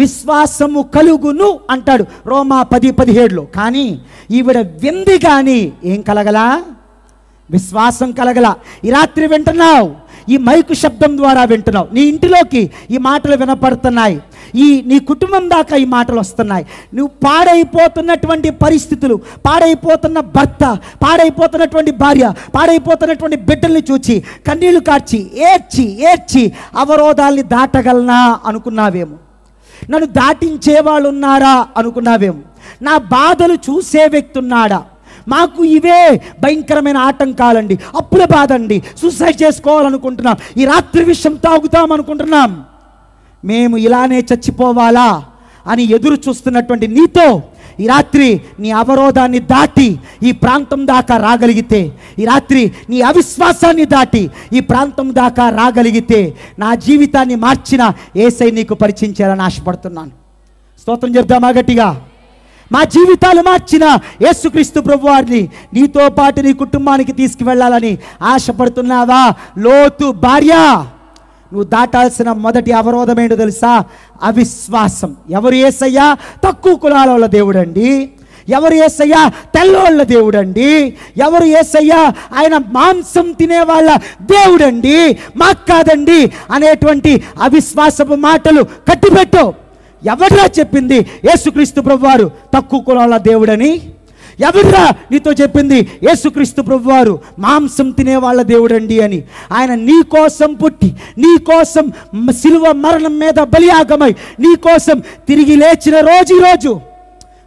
విశ్వాసము కలుగును అంటాడు రోమా 10:17లో. కానీ ఈవిడ వింది కానీ ఏం కలగలా? విశ్వాసం కలగల. ఈ రాత్రి వింటున్నావు, ఈ మైకు శబ్దం ద్వారా వింటున్నావు, నీ ఇంటిలోకి ఈ మాటలు వినపడుతున్నాయి, నీ కుటుంబం దాకా ఈ మాటలు వస్తున్నాయి. నువ్వు పాడైపోతున్నటువంటి పరిస్థితులు, పాడైపోతున్న భర్త, పాడైపోతున్నటువంటి భార్య, పాడైపోతున్నటువంటి బిడ్డల్ని చూచి కన్నీళ్లు కార్చి ఏడ్చి అవరోధాల్ని దాటగలనా అనుకున్నావేమో, నన్ను దాటించే వాళ్ళు ఉన్నారా అనుకున్నావేమో, నా బాధలు చూసే వ్యక్తి ఉన్నాడా? మాకు ఇవే భయంకరమైన ఆటంకాలండి, అప్పుల బాధ అండి, సూసైడ్ చేసుకోవాలనుకుంటున్నాం, ఈ రాత్రి విషయం తాగుతాం అనుకుంటున్నాం, మేము ఇలానే చచ్చిపోవాలా అని ఎదురు చూస్తున్నటువంటి నీతో ఈ రాత్రి నీ అవరోధాన్ని దాటి ఈ ప్రాంతం దాకా రాగలిగితే, ఈ రాత్రి నీ అవిశ్వాసాన్ని దాటి ఈ ప్రాంతం దాకా రాగలిగితే నా జీవితాన్ని మార్చిన యేసయ్య నీకు పరిచయం చేయాలని ఆశపడుతున్నాను. స్తోత్రం చెప్దామా గట్టిగా? మా జీవితాలు మార్చిన యేసుక్రీస్తు ప్రభువారిని నీతో పాటు నీ కుటుంబానికి తీసుకువెళ్ళాలని ఆశపడుతున్నావా? లోతు భార్య, నువ్వు దాటాల్సిన మొదటి అవరోధం ఏంటో తెలుసా? అవిశ్వాసం. ఎవరు యేసయ్య? తక్కువ కులాల వాళ్ళ దేవుడండి. ఎవరు యేసయ్య? తెల్లోళ్ళ దేవుడండి. ఎవరు యేసయ్య? ఆయన మాంసం తినేవాళ్ళ దేవుడండి, మాకు కాదండి అనేటువంటి అవిశ్వాసపు మాటలు కట్టిపెట్టు. ఎవడ్రా చెప్పింది యేసుక్రీస్తు ప్రభువారు తక్కువ కులాల దేవుడని? ఎవడ్రా నీతో చెప్పింది యేసుక్రీస్తు ప్రభువారు మాంసం తినేవాళ్ళ దేవుడండి అని? ఆయన నీ కోసం పుట్టి, నీ కోసం సిలువ మరణం మీద బలియాగమై, నీ కోసం తిరిగి లేచిన రోజు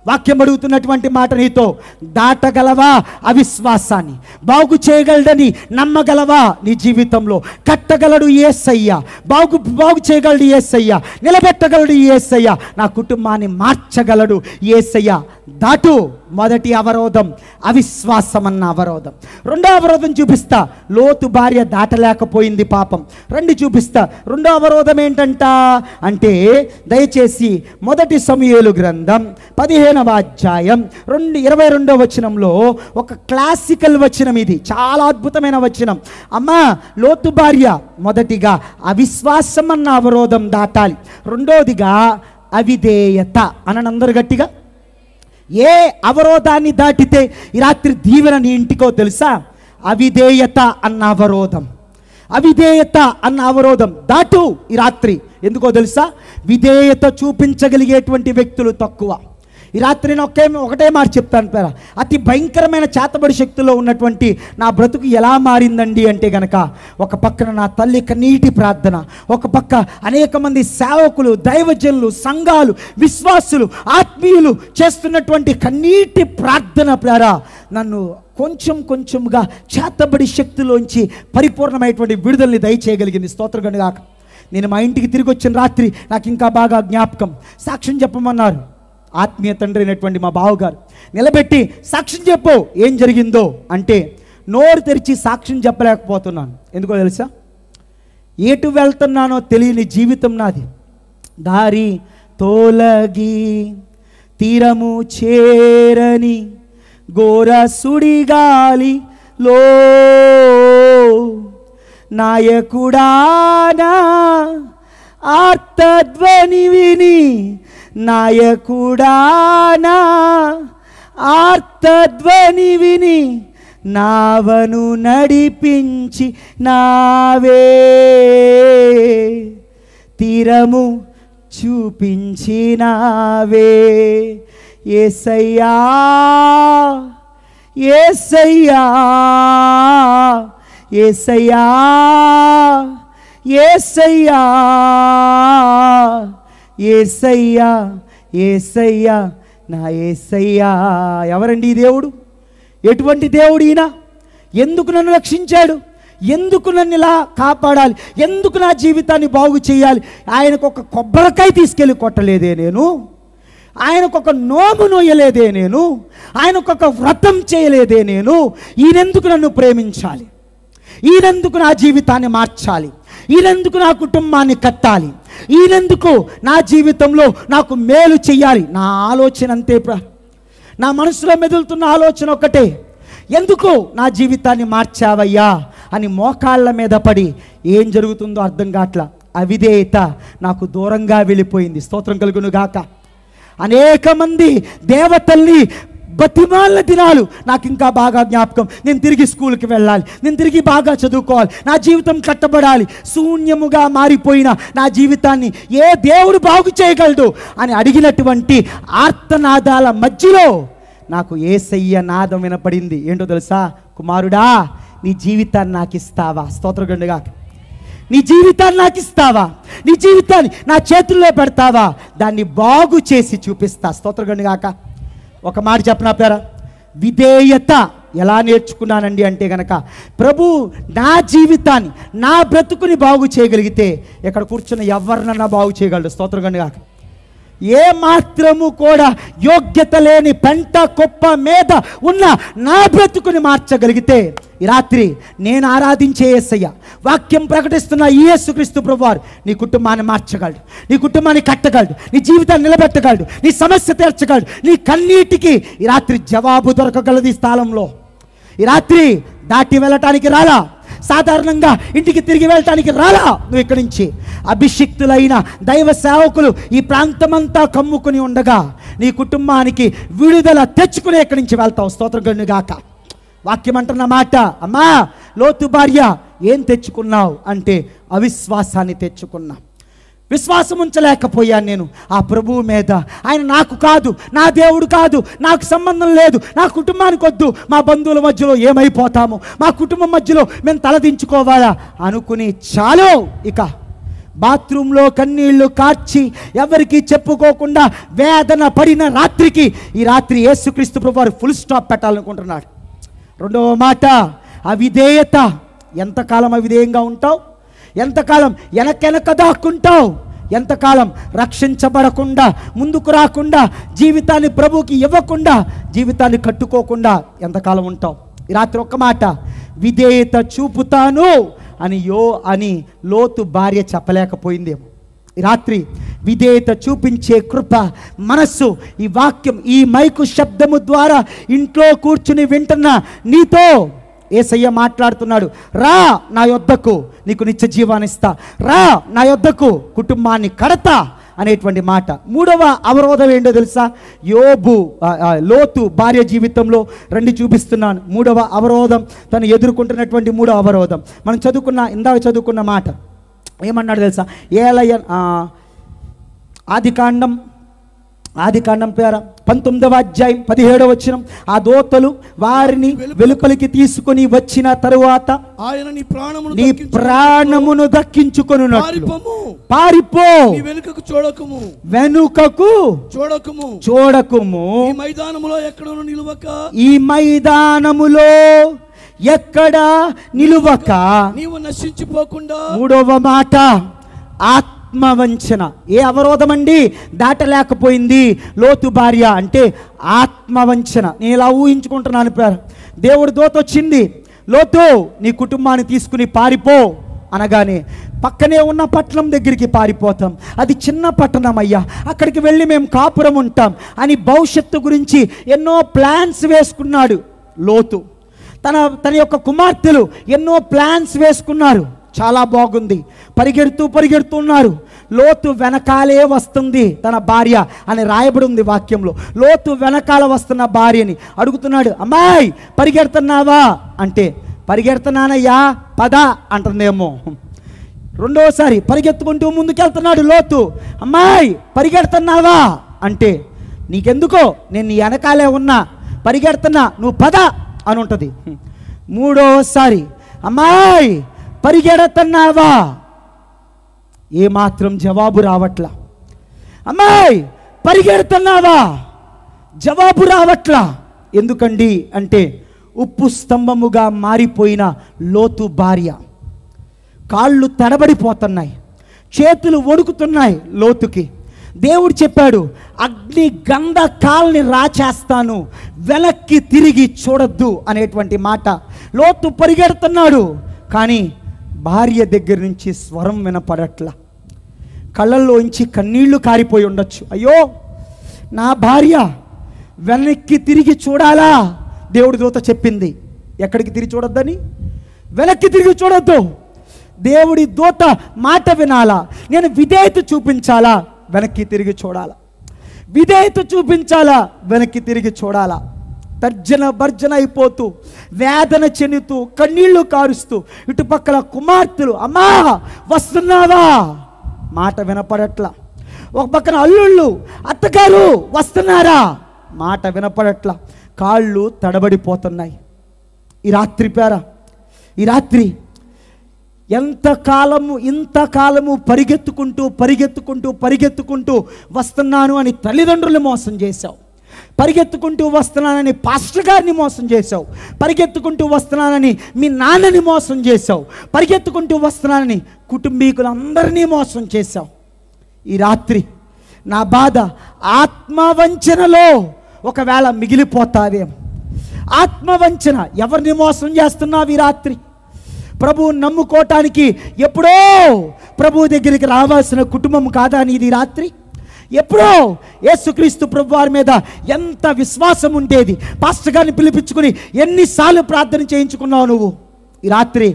వాక్యం అడుగుతున్నటువంటి మాట నీతో, దాటగలవా అవిశ్వాసాన్ని? బాగు చేయగలడని నమ్మగలవా? నీ జీవితంలో కట్టగలడు యేసయ్య, బాగు చేయగలడు యేసయ్య, నిలబెట్టగలడు యేసయ్య, నా కుటుంబాన్ని మార్చగలడు యేసయ్య. దాటు, మొదటి అవరోధం అవిశ్వాసం అన్న అవరోధం. రెండో అవరోధం చూపిస్తా, లోతు భార్య దాటలేకపోయింది పాపం. చూపిస్తా. రెండో అవరోధం ఏంటంట అంటే, దయచేసి మొదటి సమూయేలు గ్రంథం 15వ అధ్యాయం 22వ వచనంలో ఒక క్లాసికల్ వచనం, ఇది చాలా అద్భుతమైన వచనం. అమ్మా, లోతు భార్య మొదటిగా అవిశ్వాసం అన్న అవరోధం దాటాలి, రెండోదిగా అవిధేయత అనందరూ గట్టిగా. ఏ అవరోధాన్ని దాటితే ఈ రాత్రి దీవెన నీ ఇంటికో తెలుసా? అవిధేయత అన్న అవరోధం. అవిధేయత అన్న అవరోధం దాటు ఈ రాత్రి. ఎందుకో తెలుసా? విధేయత చూపించగలిగేటువంటి వ్యక్తులు తక్కువ. ఈ రాత్రి నేను ఒకటే మాట చెప్తాను పేరా, అతి భయంకరమైన చేతబడి శక్తిలో ఉన్నటువంటి నా బ్రతుకు ఎలా మారిందండి అంటే గనక, ఒక పక్కన నా తల్లి కన్నీటి ప్రార్థన, ఒక పక్క అనేక మంది సేవకులు, దైవజనులు, సంఘాలు, విశ్వాసులు, ఆత్మీయులు చేస్తున్నటువంటి కన్నీటి ప్రార్థన పేరా నన్ను కొంచెంగా చేతబడి శక్తిలోంచి పరిపూర్ణమైనటువంటి విడుదలని దయచేయగలిగింది. స్తోత్రం గాక. నేను మా ఇంటికి తిరిగి వచ్చిన రాత్రి నాకు ఇంకా బాగా జ్ఞాపకం. సాక్ష్యం చెప్పమన్నారు ఆత్మీయ తండ్రి అయినటువంటి మా బావగారు. నిలబెట్టి సాక్ష్యం చెప్పు ఏం జరిగిందో అంటే, నోరు తెరిచి సాక్ష్యం చెప్పలేకపోతున్నాను. ఎందుకో తెలుసా? ఎటు వెళ్తున్నానో తెలియని జీవితం నాది. దారి తోలగి తీరము చేరని ఘోర సుడిగాలి లో నాయకుడానా ఆర్తధ్వని విని, నాయకుడానా ఆర్తధ్వని విని నావను నడిపించి నావే తీరము చూపించినావే. యేసయ్యా యేసయ్యా యేసయ్యా యేసయ్యా యేసయ్యా యేసయ్యా నా యేసయ్యా. ఎవరండి ఈ దేవుడు? ఎటువంటి దేవుడు ఈయన? ఎందుకు నన్ను రక్షించాడు? ఎందుకు నన్ను ఇలా కాపాడాలి? ఎందుకు నా జీవితాన్ని బాగు చేయాలి? ఆయనకు ఒక కొబ్బరికాయ తీసుకెళ్ళి కొట్టలేదే నేను, ఆయనకు ఒక నోము నోయలేదే నేను, ఆయనకు ఒక వ్రతం చేయలేదే నేను. ఈయనెందుకు నన్ను ప్రేమించాలి? ఈయనెందుకు నా జీవితాన్ని మార్చాలి? ఈయనెందుకు నా కుటుంబాన్ని కట్టాలి? ఈయనెందుకు నా జీవితంలో నాకు మేలు చెయ్యాలి? నా ఆలోచన అంతే, నా మనసులో మెదులుతున్న ఆలోచన ఒకటే, ఎందుకు నా జీవితాన్ని మార్చావయ్యా అని మోకాళ్ళ మీద పడి ఏం జరుగుతుందో అర్థం కావట్లా. అవిధేయత నాకు దూరంగా వెళ్ళిపోయింది. స్తోత్రం కలుగును గాక. అనేక మంది దేవతల్ని బతిమాలిన దినాలు నాకు ఇంకా బాగా జ్ఞాపకం. నేను తిరిగి స్కూల్కి వెళ్ళాలి, నేను తిరిగి బాగా చదువుకోవాలి, నా జీవితం కట్టబడాలి. శూన్యముగా మారిపోయిన నా జీవితాన్ని ఏ దేవుడు బాగు చేయగలడు అని అడిగినటువంటి ఆర్తనాదాల మధ్యలో నాకు యేసయ్య నాదం వినపడింది. ఏంటో తెలుసా? కుమారుడా, నీ జీవితాన్ని నాకు ఇస్తావా? స్తోత్రగండుగా. నీ జీవితాన్ని నాకు ఇస్తావా? నీ జీవితాన్ని నా చేతుల్లో పెడతావా? దాన్ని బాగు చేసి చూపిస్తా. స్తోత్రగండుగాక. ఒక మాట చెప్పనా పేరా, విధేయత ఎలా నేర్చుకున్నానండి అంటే గనక, ప్రభు నా జీవితాన్ని, నా బ్రతుకుని బాగు చేయగలిగితే ఇక్కడ కూర్చున్న ఎవరినన్నా బాగు చేయగలడు. స్తోత్రగండుగాక. ఏ మాత్రము కూడా యోగ్యత లేని పెంట కుప్ప మీద ఉన్న నా బ్రతుకుని మార్చగలిగితే ఈ రాత్రి నేను ఆరాధించే యేసయ్య, వాక్యం ప్రకటిస్తున్న ఈ యేసుక్రీస్తు ప్రభువారు నీ కుటుంబాన్ని మార్చగలడు, నీ కుటుంబాన్ని కట్టగలడు, నీ జీవితాన్ని నిలబెట్టగలడు, నీ సమస్య తీర్చగలడు. నీ కన్నీటికి ఈ రాత్రి జవాబు దొరకగలదు. ఈ స్థలంలో ఈ రాత్రి దాటి వెళ్ళటానికి రాలా, సాధారణంగా ఇంటికి తిరిగి వెళ్ళటానికి రాలా. నువ్వు ఇక్కడి నుంచి అభిషిక్తులైన దైవ సేవకులు ఈ ప్రాంతమంతా కమ్ముకుని ఉండగా నీ కుటుంబానికి విడుదల తెచ్చుకునే ఇక్కడి నుంచి వెళ్తావు. స్తోత్రం గాక. వాక్యం అంటున్న మాట, అమ్మా లోతు భార్య ఏం తెచ్చుకున్నావు అంటే అవిశ్వాసాన్ని తెచ్చుకున్నా. విశ్వాసం ఉంచలేకపోయాను నేను ఆ ప్రభువు మీద. ఆయన నాకు కాదు, నా దేవుడు కాదు, నాకు సంబంధం లేదు, నా కుటుంబానికి వద్దు, మా బంధువుల మధ్యలో ఏమైపోతాము, మా కుటుంబం మధ్యలో మేము తలదించుకోవాలా అనుకుని చాలు ఇక బాత్రూంలో కన్నీళ్లు కార్చి ఎవరికి చెప్పుకోకుండా వేదన పడిన రాత్రికి ఈ రాత్రి యేసుక్రీస్తు ప్రభువారు ఫుల్ స్టాప్ పెట్టాలనుకుంటున్నాడు. రెండవ మాట అవిధేయత. ఎంతకాలం అవిధేయంగా ఉంటావు? ఎంతకాలం వెనక దాక్కుంటావు? ఎంతకాలం రక్షించబడకుండా, ముందుకు రాకుండా, జీవితాన్ని ప్రభువుకి ఇవ్వకుండా జీవితాన్ని కట్టుకోకుండా ఎంతకాలం ఉంటావు? ఈ రాత్రి ఒక్క మాట, విధేయత చూపుతాను అని లోతు భార్య చెప్పలేకపోయిందేమో. ఈ రాత్రి విధేయత చూపించే కృప, మనస్సు, ఈ వాక్యం, ఈ మైకు శబ్దము ద్వారా ఇంట్లో కూర్చుని వింటున్న నీతో యేసయ్య మాట్లాడుతున్నాడు. రా నా యొద్దకు, నీకు నిత్య జీవాన్ని ఇస్తా, రా నా యొద్దకు, కుటుంబాన్ని కడతా అనేటువంటి మాట. మూడవ అవరోధం ఏంటో తెలుసా? లోతు భార్య జీవితంలో రండి చూపిస్తున్నాను. మూడవ అవరోధం, తను ఎదుర్కొంటున్నటువంటి మూడవ అవరోధం మనం ఇందాక చదువుకున్న మాట ఏమన్నాడు తెలుసా? ఆదికాండం 19వ అధ్యాయం 17వ వచనం, ఆ దూతలు వారిని వెలుపలికి తీసుకొని వచ్చిన తరువాత ఆయన నీ ప్రాణమును దక్కించుకొనున్నట్లు పారిపో, వెనుకకు చూడకుము, ఈ మైదానములో ఎక్కడ నిలువక నీవు నశించిపోకుండా. మూడవ మాట ఆత్మవంచన. ఏ అవరోధం అండి దాటలేకపోయింది లోతు భార్య అంటే? ఆత్మవంచన. నేను ఇలా ఊహించుకుంటున్నాను. దేవుడి దూత వచ్చింది, లోతు నీ కుటుంబాన్ని తీసుకుని పారిపో అనగానే పక్కనే ఉన్న పట్టణం దగ్గరికి పారిపోతాం. అది చిన్న పట్టణం అయ్యా, అక్కడికి వెళ్ళి మేము కాపురం ఉంటాం అని భవిష్యత్తు గురించి ఎన్నో ప్లాన్స్ వేసుకున్నాడు లోతు. తన యొక్క కుమార్తెలు ఎన్నో ప్లాన్స్ వేసుకున్నారు. చాలా బాగుంది, పరిగెడుతున్నారు. లోతు వెనకాలే వస్తుంది తన భార్య అని రాయబడి ఉంది వాక్యంలో. లోతు వెనకాల వస్తున్న భార్యని అడుగుతున్నాడు, అమ్మాయి పరిగెడుతున్నావా అంటే, పరిగెడుతున్నానయ్యా పద అంటుందేమో. రెండోసారి పరిగెత్తుకుంటూ ముందుకెళ్తున్నాడు లోతు, అమ్మాయి పరిగెడుతున్నావా అంటే, నీకెందుకో నేను నీ వెనకాలే ఉన్నా, పరిగెడుతున్నా, నువ్వు పద అని ఉంటుంది. మూడోసారి అమ్మాయి పరిగెడుతున్నావా, ఏమాత్రం జవాబు రావట్లా. అమ్మాయి పరిగెడుతున్నావా, జవాబు రావట్లా. ఎందుకండి అంటే ఉప్పు స్తంభముగా మారిపోయిన లోతు భార్య. కాళ్ళు తడబడిపోతున్నాయి, చేతులు వణుకుతున్నాయి లోతుకి. దేవుడు చెప్పాడు, అగ్ని గంధకాల్ని రాచేస్తాను, వెనక్కి తిరిగి చూడొద్దు అనేటువంటి మాట. లోతు పరిగెడుతున్నాడు, కానీ భార్య దగ్గర నుంచి స్వరం వినపడట్లా. కళ్ళల్లోంచి కన్నీళ్లు కారిపోయి ఉండొచ్చు. అయ్యో నా భార్య, వెనక్కి తిరిగి చూడాలా? దేవుడి దూత చెప్పింది ఎక్కడికి తిరిగి చూడొద్దని, వెనక్కి తిరిగి చూడొద్దు. దేవుడి దూత మాట వినాలా? నేను విధేయత చూపించాలా? వెనక్కి తిరిగి చూడాలా? విధేయత చూపించాలా? వెనక్కి తిరిగి చూడాలా? తర్జన భర్జన అయిపోతూ, వేదన చెందుతూ, కన్నీళ్లు కారుస్తూ, ఇటుపక్కల కుమార్తెలు, అమ్మా వస్తున్నావా, మాట వినపడట్లా. ఒక పక్కన అల్లుళ్ళు, అత్తగారు వస్తున్నారా, మాట వినపడట్లా. కాళ్ళు తడబడిపోతున్నాయి. ఈ రాత్రి ఇంతకాలము పరిగెత్తుకుంటూ వస్తున్నాను అని తల్లిదండ్రులు మోసం చేశావు, పరిగెత్తుకుంటూ వస్తున్నానని పాస్టర్ గారిని మోసం చేశావు, పరిగెత్తుకుంటూ వస్తున్నానని మీ నాన్నని మోసం చేశావు, పరిగెత్తుకుంటూ వస్తున్నానని కుటుంబీకులందరినీ మోసం చేశావు. ఈ రాత్రి నా బాధ, ఆత్మవంచనలో ఒకవేళ మిగిలిపోతావేమో. ఆత్మవంచన, ఎవరిని మోసం చేస్తున్నావు? ఈ రాత్రి ప్రభువు నమ్ముకోవటానికి ఎప్పుడో ప్రభు దగ్గరికి రావాల్సిన కుటుంబం కాదా నీది? రాత్రి ఎప్పుడో యేసుక్రీస్తు ప్రభు వారి మీద ఎంత విశ్వాసం ఉండేది, పాస్టర్ గారిని పిలిపించుకుని ఎన్నిసార్లు ప్రార్థన చేయించుకున్నావు నువ్వు? ఈ రాత్రి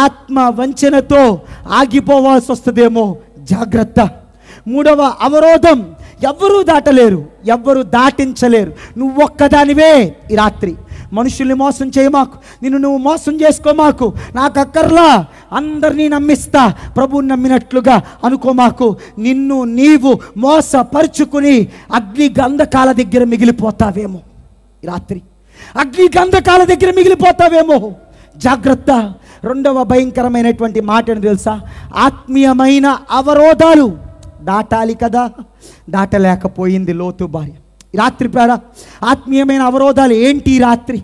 ఆత్మ వంచనతో ఆగిపోవాల్సి వస్తుందేమో, జాగ్రత్త. మూడవ అవరోధం, ఎవ్వరూ దాటలేరు, ఎవ్వరూ దాటించలేరు, నువ్వు ఒక్కదానివే. ఈ రాత్రి మనుషుల్ని మోసం చేయమాకు, నిన్ను నువ్వు మోసం చేసుకోమాకు. నాకు అక్కర్లా, అందరినీ నమ్మిస్తా, ప్రభువుని నమ్మినట్లుగా అనుకోమాకు. నిన్ను నీవు మోసపరుచుకుని అగ్ని గంధకాల దగ్గర మిగిలిపోతావేమో. రాత్రి అగ్ని గంధకాల దగ్గర మిగిలిపోతావేమో, జాగ్రత్త. రెండవ భయంకరమైనటువంటి మాట ఏంటి తెలుసా? ఆత్మీయమైన అవరోధాలు దాటాలి కదా, దాటలేకపోయింది లోతు భార్య. రాత్రి ఆత్మీయమైన అవరోధాలు ఏంటి? రాత్రి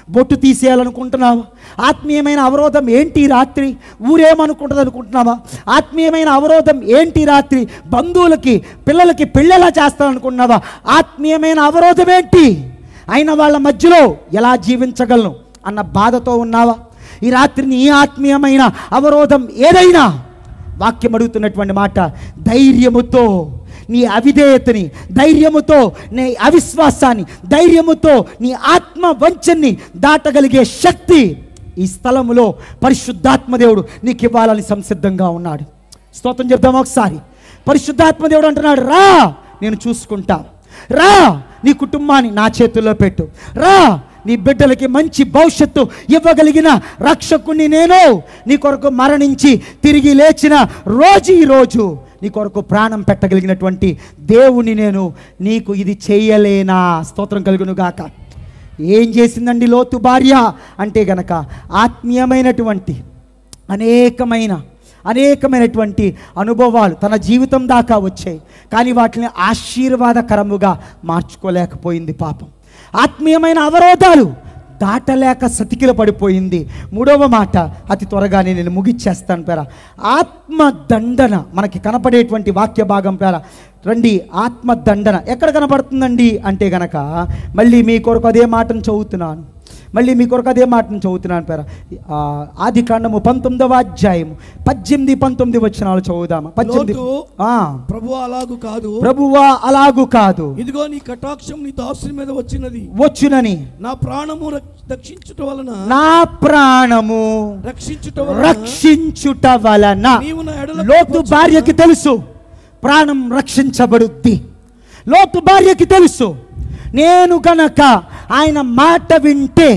బొట్టు తీసేయాలనుకుంటున్నావా? ఆత్మీయమైన అవరోధం ఏంటి? రాత్రి ఊరేమనుకుంటుంది అనుకుంటున్నావా? ఆత్మీయమైన అవరోధం ఏంటి? రాత్రి బంధువులకి పిల్లలకి పెళ్ళెలా చేస్తాననుకుంటున్నావా? ఆత్మీయమైన అవరోధం ఏంటి? అయిన వాళ్ళ మధ్యలో ఎలా జీవించగలను అన్న బాధతో ఉన్నావా? ఈ రాత్రి నీ ఆత్మీయమైన అవరోధం ఏదైనా, వాక్యం అడుగుతున్నటువంటి మాట, ధైర్యముతో నీ అవిధేయతని, ధైర్యముతో నీ అవిశ్వాసాన్ని, ధైర్యముతో నీ ఆత్మ వంచన్ని దాటగలిగే శక్తి ఈ స్థలములో పరిశుద్ధాత్మదేవుడు నీకు ఇవ్వాలని సంసిద్ధంగా ఉన్నాడు. స్తోత్రం చెప్దాం ఒకసారి. పరిశుద్ధాత్మదేవుడు అంటున్నాడు, రా నేను చూసుకుంటా, రా నీ కుటుంబాన్ని నా చేతుల్లో పెట్టు, రా నీ బిడ్డలకి మంచి భవిష్యత్తు ఇవ్వగలిగిన రక్షకుణ్ణి నేను, నీ కొరకు మరణించి తిరిగి లేచిన రోజు ఈరోజు నీ కొరకు ప్రాణం పెట్టగలిగినటువంటి దేవుని నేను, నీకు ఇది చేయలేనా? స్తోత్రం కలుగును గాక. ఏం చేసిందండి లోతు భార్య అంటే గనక, ఆత్మీయమైనటువంటి అనేకమైనటువంటి అనుభవాలు తన జీవితం దాకా వచ్చాయి, కానీ వాటిని ఆశీర్వాదకరముగా మార్చుకోలేకపోయింది పాపం. ఆత్మీయమైన అవరోధాలు దాటలేక సతికిల పడిపోయింది. మూడవ మాట అతి త్వరగానే నేను ముగిచ్చేస్తాను పేర. ఆత్మదండన మనకి కనపడేటువంటి వాక్య భాగం పేర రండి. ఆత్మదండన ఎక్కడ కనపడుతుందండి అంటే గనక, మళ్ళీ మీ కొరకు అదే మాటను చదువుతున్నాను పేర. ఆది కాండము 19వ అధ్యాయము 18-19 వచనాలు చదువుదామా? 18. ప్రభువా అలాగు కాదు, ఇదిగో నీ కటాక్షం నీ దాసుని మీద వచ్చునని నా ప్రాణము రక్షించుట వలన లోతు భార్యకి తెలుసు ప్రాణం రక్షించబడుద్ది. లోతు భార్యకి తెలుసు, నేను గనక ఆయన మాట వింటే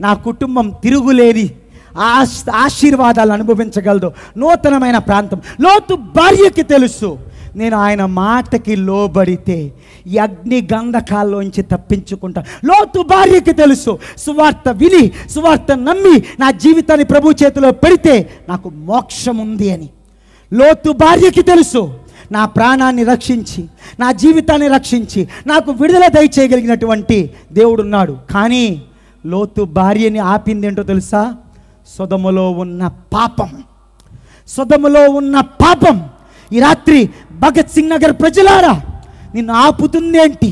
నా కుటుంబం తిరుగులేని ఆశీర్వాదాలు అనుభవించగలదు, నూతనమైన ప్రాంతం. లోతు భార్యకి తెలుసు, నేను ఆయన మాటకి లోబడితే ఈ అగ్ని గంధకాల్లోంచి తప్పించుకుంటా. లోతు భార్యకి తెలుసు, సువార్త విని సువార్త నమ్మి నా జీవితాన్ని ప్రభు చేతిలో పెడితే నాకు మోక్షం ఉంది అని. లోతు భార్యకి తెలుసు, నా ప్రాణాన్ని రక్షించి నా జీవితాన్ని రక్షించి నాకు విడుదల దయచేయగలిగినటువంటి దేవుడున్నాడు. కానీ లోతు భార్యని ఆపింది ఏంటో తెలుసా? సొదొమలో ఉన్న పాపం. ఈ రాత్రి భగత్ సింగ్ నగర్ ప్రజలారా, నిన్ను ఆపుతుందేంటి?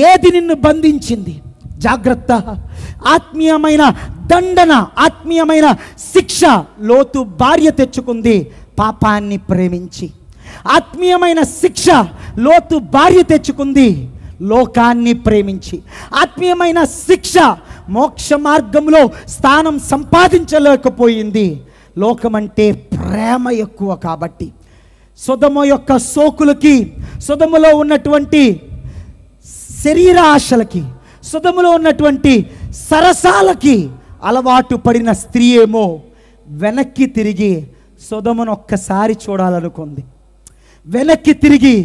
ఏది నిన్ను బంధించింది? జాగ్రత్త. ఆత్మీయమైన దండన, ఆత్మీయమైన శిక్ష లోతు భార్య తెచ్చుకుంది పాపాన్ని ప్రేమించి. ఆత్మీయమైన శిక్ష లోతు భార్య తెచ్చుకుంది లోకాన్ని ప్రేమించి. ఆత్మీయమైన శిక్ష మోక్ష మార్గంలో స్థానం సంపాదించలేకపోయింది. లోకమంటే ప్రేమ ఎక్కువ కాబట్టి. సొదొమ యొక్క సోకులకి, సొదొమలో ఉన్నటువంటి శరీర ఆశలకి, సొదొమలో ఉన్నటువంటి సరసాలకి అలవాటు పడిన స్త్రీ ఏమో వెనక్కి తిరిగి సొదొమను ఒక్కసారి చూడాలనుకుంది, వెనక్కి తిరిగి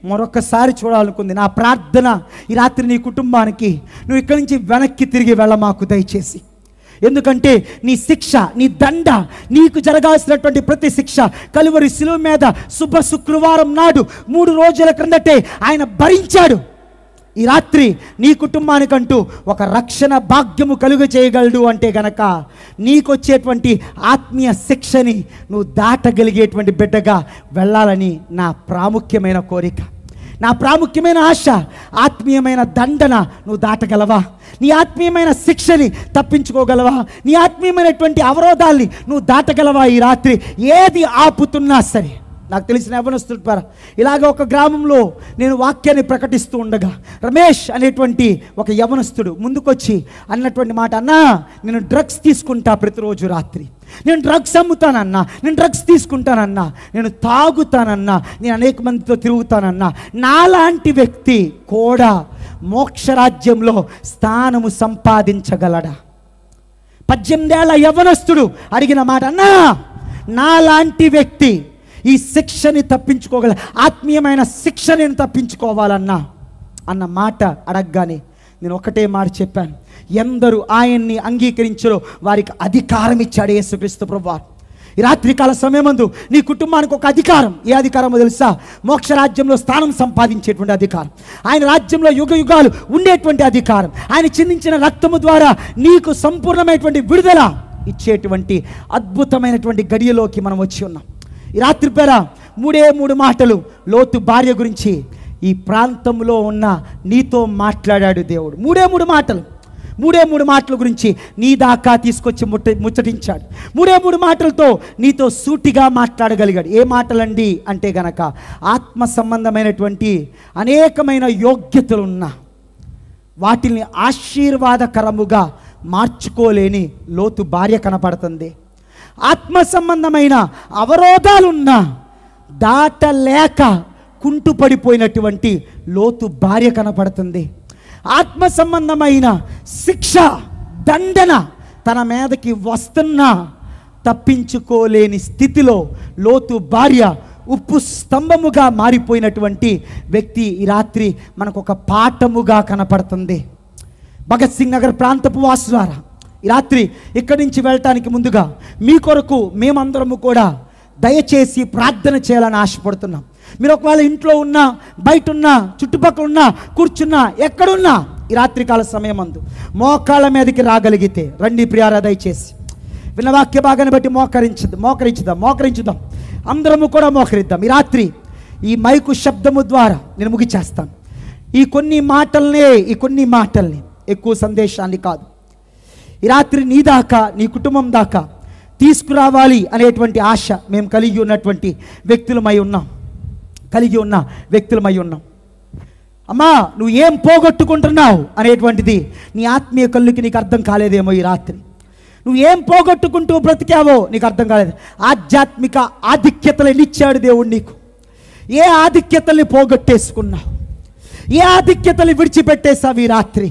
మరొకసారి చూడాలనుకుంది. నా ప్రార్థన ఈ రాత్రి నీ కుటుంబానికి, నువ్వు ఇక్కడి నుంచి వెనక్కి తిరిగి వెళ్ళమాకు దయచేసి. ఎందుకంటే నీ శిక్ష, నీ దండ, నీకు జరగాల్సినటువంటి ప్రతి శిక్ష కలువరి శిలువ మీద శుభ శుక్రవారం నాడు 3 రోజుల క్రిందటే ఆయన భరించాడు. ఈ రాత్రి నీ కుటుంబానికంటూ ఒక రక్షణ భాగ్యము కలుగ చేయగలడు అంటే గనక, నీకు వచ్చేటువంటి ఆత్మీయ శిక్షని నువ్వు దాటగలిగేటువంటి బిడ్డగా వెళ్ళాలని నా ప్రాముఖ్యమైన కోరిక, నా ప్రాముఖ్యమైన ఆశ. ఆత్మీయమైన దండన నువ్వు దాటగలవా? నీ ఆత్మీయమైన శిక్షని తప్పించుకోగలవా? నీ ఆత్మీయమైనటువంటి అవరోధాల్ని నువ్వు దాటగలవా? ఈ రాత్రి ఏది ఆపుతున్నా సరే. నాకు తెలిసిన యవనస్తుడు ఇలాగ ఒక గ్రామంలో నేను వాక్యాన్ని ప్రకటిస్తూ ఉండగా రమేష్ అనేటువంటి ఒక యవనస్తుడు ముందుకొచ్చి అన్నటువంటి మాట, అన్నా నేను డ్రగ్స్ తీసుకుంటా ప్రతిరోజు రాత్రి, నేను డ్రగ్స్ అమ్ముతానన్నా, నేను డ్రగ్స్ తీసుకుంటానన్నా, నేను తాగుతానన్నా, నేను అనేక మందితో తిరుగుతానన్నా. నాలాంటి వ్యక్తి కూడా మోక్షరాజ్యంలో స్థానము సంపాదించగలడా? 18 ఏళ్ల యవనస్తుడు అడిగిన మాట, అన్నా నాలాంటి వ్యక్తి ఈ శిక్షని తప్పించుకోగల, ఆత్మీయమైన శిక్ష నేను తప్పించుకోవాలన్నా అన్న మాట అడగగానే నేను ఒకటే మాట చెప్పాను, ఎందరూ ఆయన్ని అంగీకరించారో వారికి అధికారం ఇచ్చాడు యేసుక్రీస్తు ప్రభువారు. ఈ రాత్రికాల సమయమందు నీ కుటుంబానికి ఒక అధికారం. ఏ అధికారమో తెలుసా? మోక్ష రాజ్యంలో స్థానం సంపాదించేటువంటి అధికారం, ఆయన రాజ్యంలో యుగ యుగాలు ఉండేటువంటి అధికారం, ఆయన చిందించిన రక్తము ద్వారా నీకు సంపూర్ణమైనటువంటి విడుదల ఇచ్చేటువంటి అద్భుతమైనటువంటి గడియలోకి మనం వచ్చి ఉన్నాం. ఈ రాత్రి పేర 3 మాటలు లోతు భార్య గురించి ఈ ప్రాంతంలో ఉన్న నీతో మాట్లాడాడు దేవుడు. మూడే మూడు మాటల గురించి నీ దాకా తీసుకొచ్చి ముచ్చటించాడు. మూడు మాటలతో నీతో సూటిగా మాట్లాడగలిగాడు. ఏ మాటలండి అంటే గనక, ఆత్మ సంబంధమైనటువంటి అనేకమైన యోగ్యతలున్నా వాటిని ఆశీర్వాదకరముగా మార్చుకోలేని లోతు భార్య కనపడుతుంది. ఆత్మ సంబంధమైన అవరోధాలున్నా దాటలేక కుంటుపడిపోయినటువంటి లోతు భార్య కనపడుతుంది. ఆత్మ సంబంధమైన శిక్ష, దండన తన మీదకి వస్తున్నా తప్పించుకోలేని స్థితిలో లోతు భార్య ఉప్పు స్తంభముగా మారిపోయినటువంటి వ్యక్తి ఈ రాత్రి మనకు ఒక పాఠముగా కనపడుతుంది. భగత్ సింగ్ నగర్ ప్రాంతపు వాసులారా, ఈ రాత్రి ఇక్కడి నుంచి వెళ్ళటానికి ముందుగా మీ కొరకు మేమందరము కూడా దయచేసి ప్రార్థన చేయాలని ఆశపడుతున్నాం. మీరు ఒకవేళ ఇంట్లో ఉన్నా, బయట ఉన్నా, చుట్టుపక్కల ఉన్నా, కూర్చున్నా, ఎక్కడున్నా ఈ రాత్రికాల సమయం అందు మోకాళ్ళ మీదకి రాగలిగితే రండి ప్రియారా, దయచేసి విన్న వాక్య భాగాన్ని బట్టి మోకరించుదాం. అందరము కూడా మోకరిద్దాం. ఈ రాత్రి ఈ మైకు శబ్దము ద్వారా నేను ముగిచేస్తాను. ఈ కొన్ని మాటల్ని ఎక్కువ సందేశాన్ని కాదు, ఈ రాత్రి నీ దాకా, నీ కుటుంబం దాకా తీసుకురావాలి అనేటువంటి ఆశ మేము కలిగి ఉన్న వ్యక్తులమై ఉన్నాం. అమ్మా, నువ్వు ఏం పోగొట్టుకుంటున్నావు అనేటువంటిది నీ ఆత్మీయ కళ్ళుకి నీకు అర్థం కాలేదేమో. ఈ రాత్రి నువ్వు ఏం పోగొట్టుకుంటూ బ్రతికావో నీకు అర్థం కాలేదు. ఆధ్యాత్మిక ఆధిక్యతలు ఇచ్చాడు దేవుడు నీకు. ఏ ఆధిక్యతల్ని పోగొట్టేసుకున్నావు? ఏ ఆధిక్యతలు విడిచిపెట్టేసావు? ఈ రాత్రి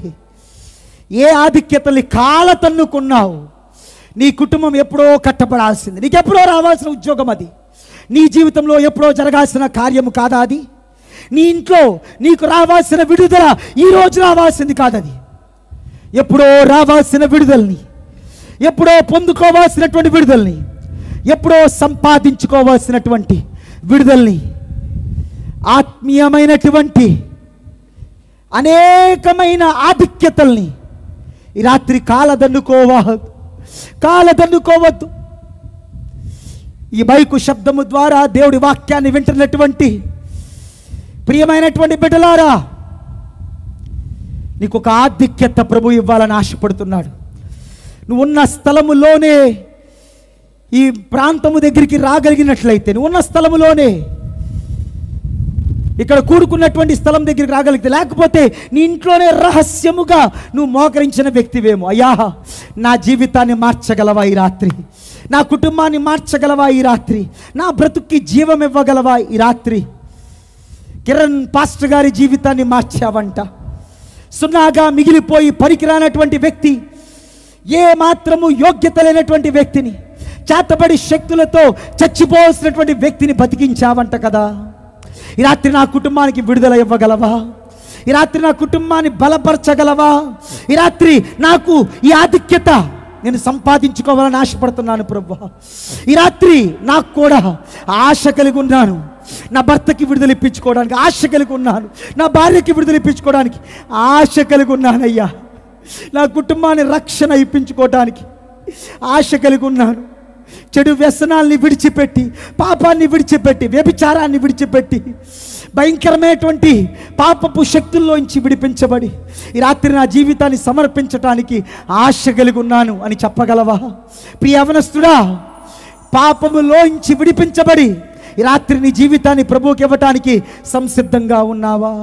ఏ ఆధిక్యతల్ని కాల తన్నుకున్నావు? నీ కుటుంబం ఎప్పుడో కట్టబడాల్సింది, నీకు ఎప్పుడో రావాల్సిన ఉద్యోగం అది, నీ జీవితంలో ఎప్పుడో జరగాల్సిన కార్యము కాదా అది? నీ ఇంట్లో నీకు రావాల్సిన విడుదల ఈ రోజు రావాల్సింది కాదది. ఎప్పుడో రావాల్సిన విడుదలని, ఎప్పుడో పొందుకోవాల్సినటువంటి విడుదలని, ఎప్పుడో సంపాదించుకోవాల్సినటువంటి విడుదలని, ఆత్మీయమైనటువంటి అనేకమైన ఆధిక్యతల్ని ఈ రాత్రి కాలదన్నుకోవద్దు. ఈ మైకు శబ్దము ద్వారా దేవుడి వాక్యాన్ని వింటున్నటువంటి ప్రియమైనటువంటి బిడ్డలారా, నీకు ఒక ఆధిక్యత ప్రభు ఇవ్వాలని ఆశపడుతున్నాడు. నువ్వు ఉన్న స్థలములోనే ఈ ప్రాంతము దగ్గరికి రాగలిగినట్లయితే, నువ్వు ఉన్న స్థలములోనే ఇక్కడ కూడుకున్నటువంటి స్థలం దగ్గరికి రాగలిగితే, లేకపోతే నీ ఇంట్లోనే రహస్యముగా నువ్వు మోకరించిన వ్యక్తివేమో. అయ్యా, నా జీవితాన్ని మార్చగలవా ఈ రాత్రి? నా కుటుంబాన్ని మార్చగలవా ఈ రాత్రి? నా బ్రతుక్కి జీవం ఇవ్వగలవా ఈ రాత్రి? కిరణ్ పాస్టర్ గారి జీవితాన్ని మార్చావంట. సున్నాగా మిగిలిపోయి పనికిరానటువంటి వ్యక్తి, ఏ మాత్రము యోగ్యత లేనటువంటి వ్యక్తిని, చేతబడి శక్తులతో చచ్చిపోవాల్సినటువంటి వ్యక్తిని బతికించావంట కదా. ఈ రాత్రి నా కుటుంబానికి విడుదల ఇవ్వగలవా? ఈ రాత్రి నా కుటుంబాన్ని బలపరచగలవా? ఈ రాత్రి నాకు ఈ ఆధిక్యత నేను సంపాదించుకోవాలని ఆశపడుతున్నాను ప్రభువా. ఈ రాత్రి నాకు కూడా ఆశ కలిగి ఉన్నాను. నా భర్తకి విడుదల ఇప్పించుకోవడానికి ఆశ కలిగి ఉన్నాను. నా భార్యకి విడుదల ఇప్పించుకోవడానికి ఆశ కలిగి ఉన్నానయ్యా. నా కుటుంబాన్ని రక్షణ ఇప్పించుకోవడానికి ఆశ కలిగి ఉన్నాను. చెడు వ్యసనాల్ని విడిచిపెట్టి, పాపాన్ని విడిచిపెట్టి, వ్యభిచారాన్ని విడిచిపెట్టి, భయంకరమైనటువంటి పాపపు శక్తుల్లోంచి విడిపించబడి ఈ రాత్రి నా జీవితాన్ని సమర్పించటానికి ఆశ కలిగి ఉన్నాను అని చెప్పగలవా? ప్రియ యవనస్తుడా, పాపములోంచి విడిపించబడి ఈ రాత్రి నీ జీవితాన్ని ప్రభువుకి ఇవ్వటానికి సంసిద్ధంగా ఉన్నావా?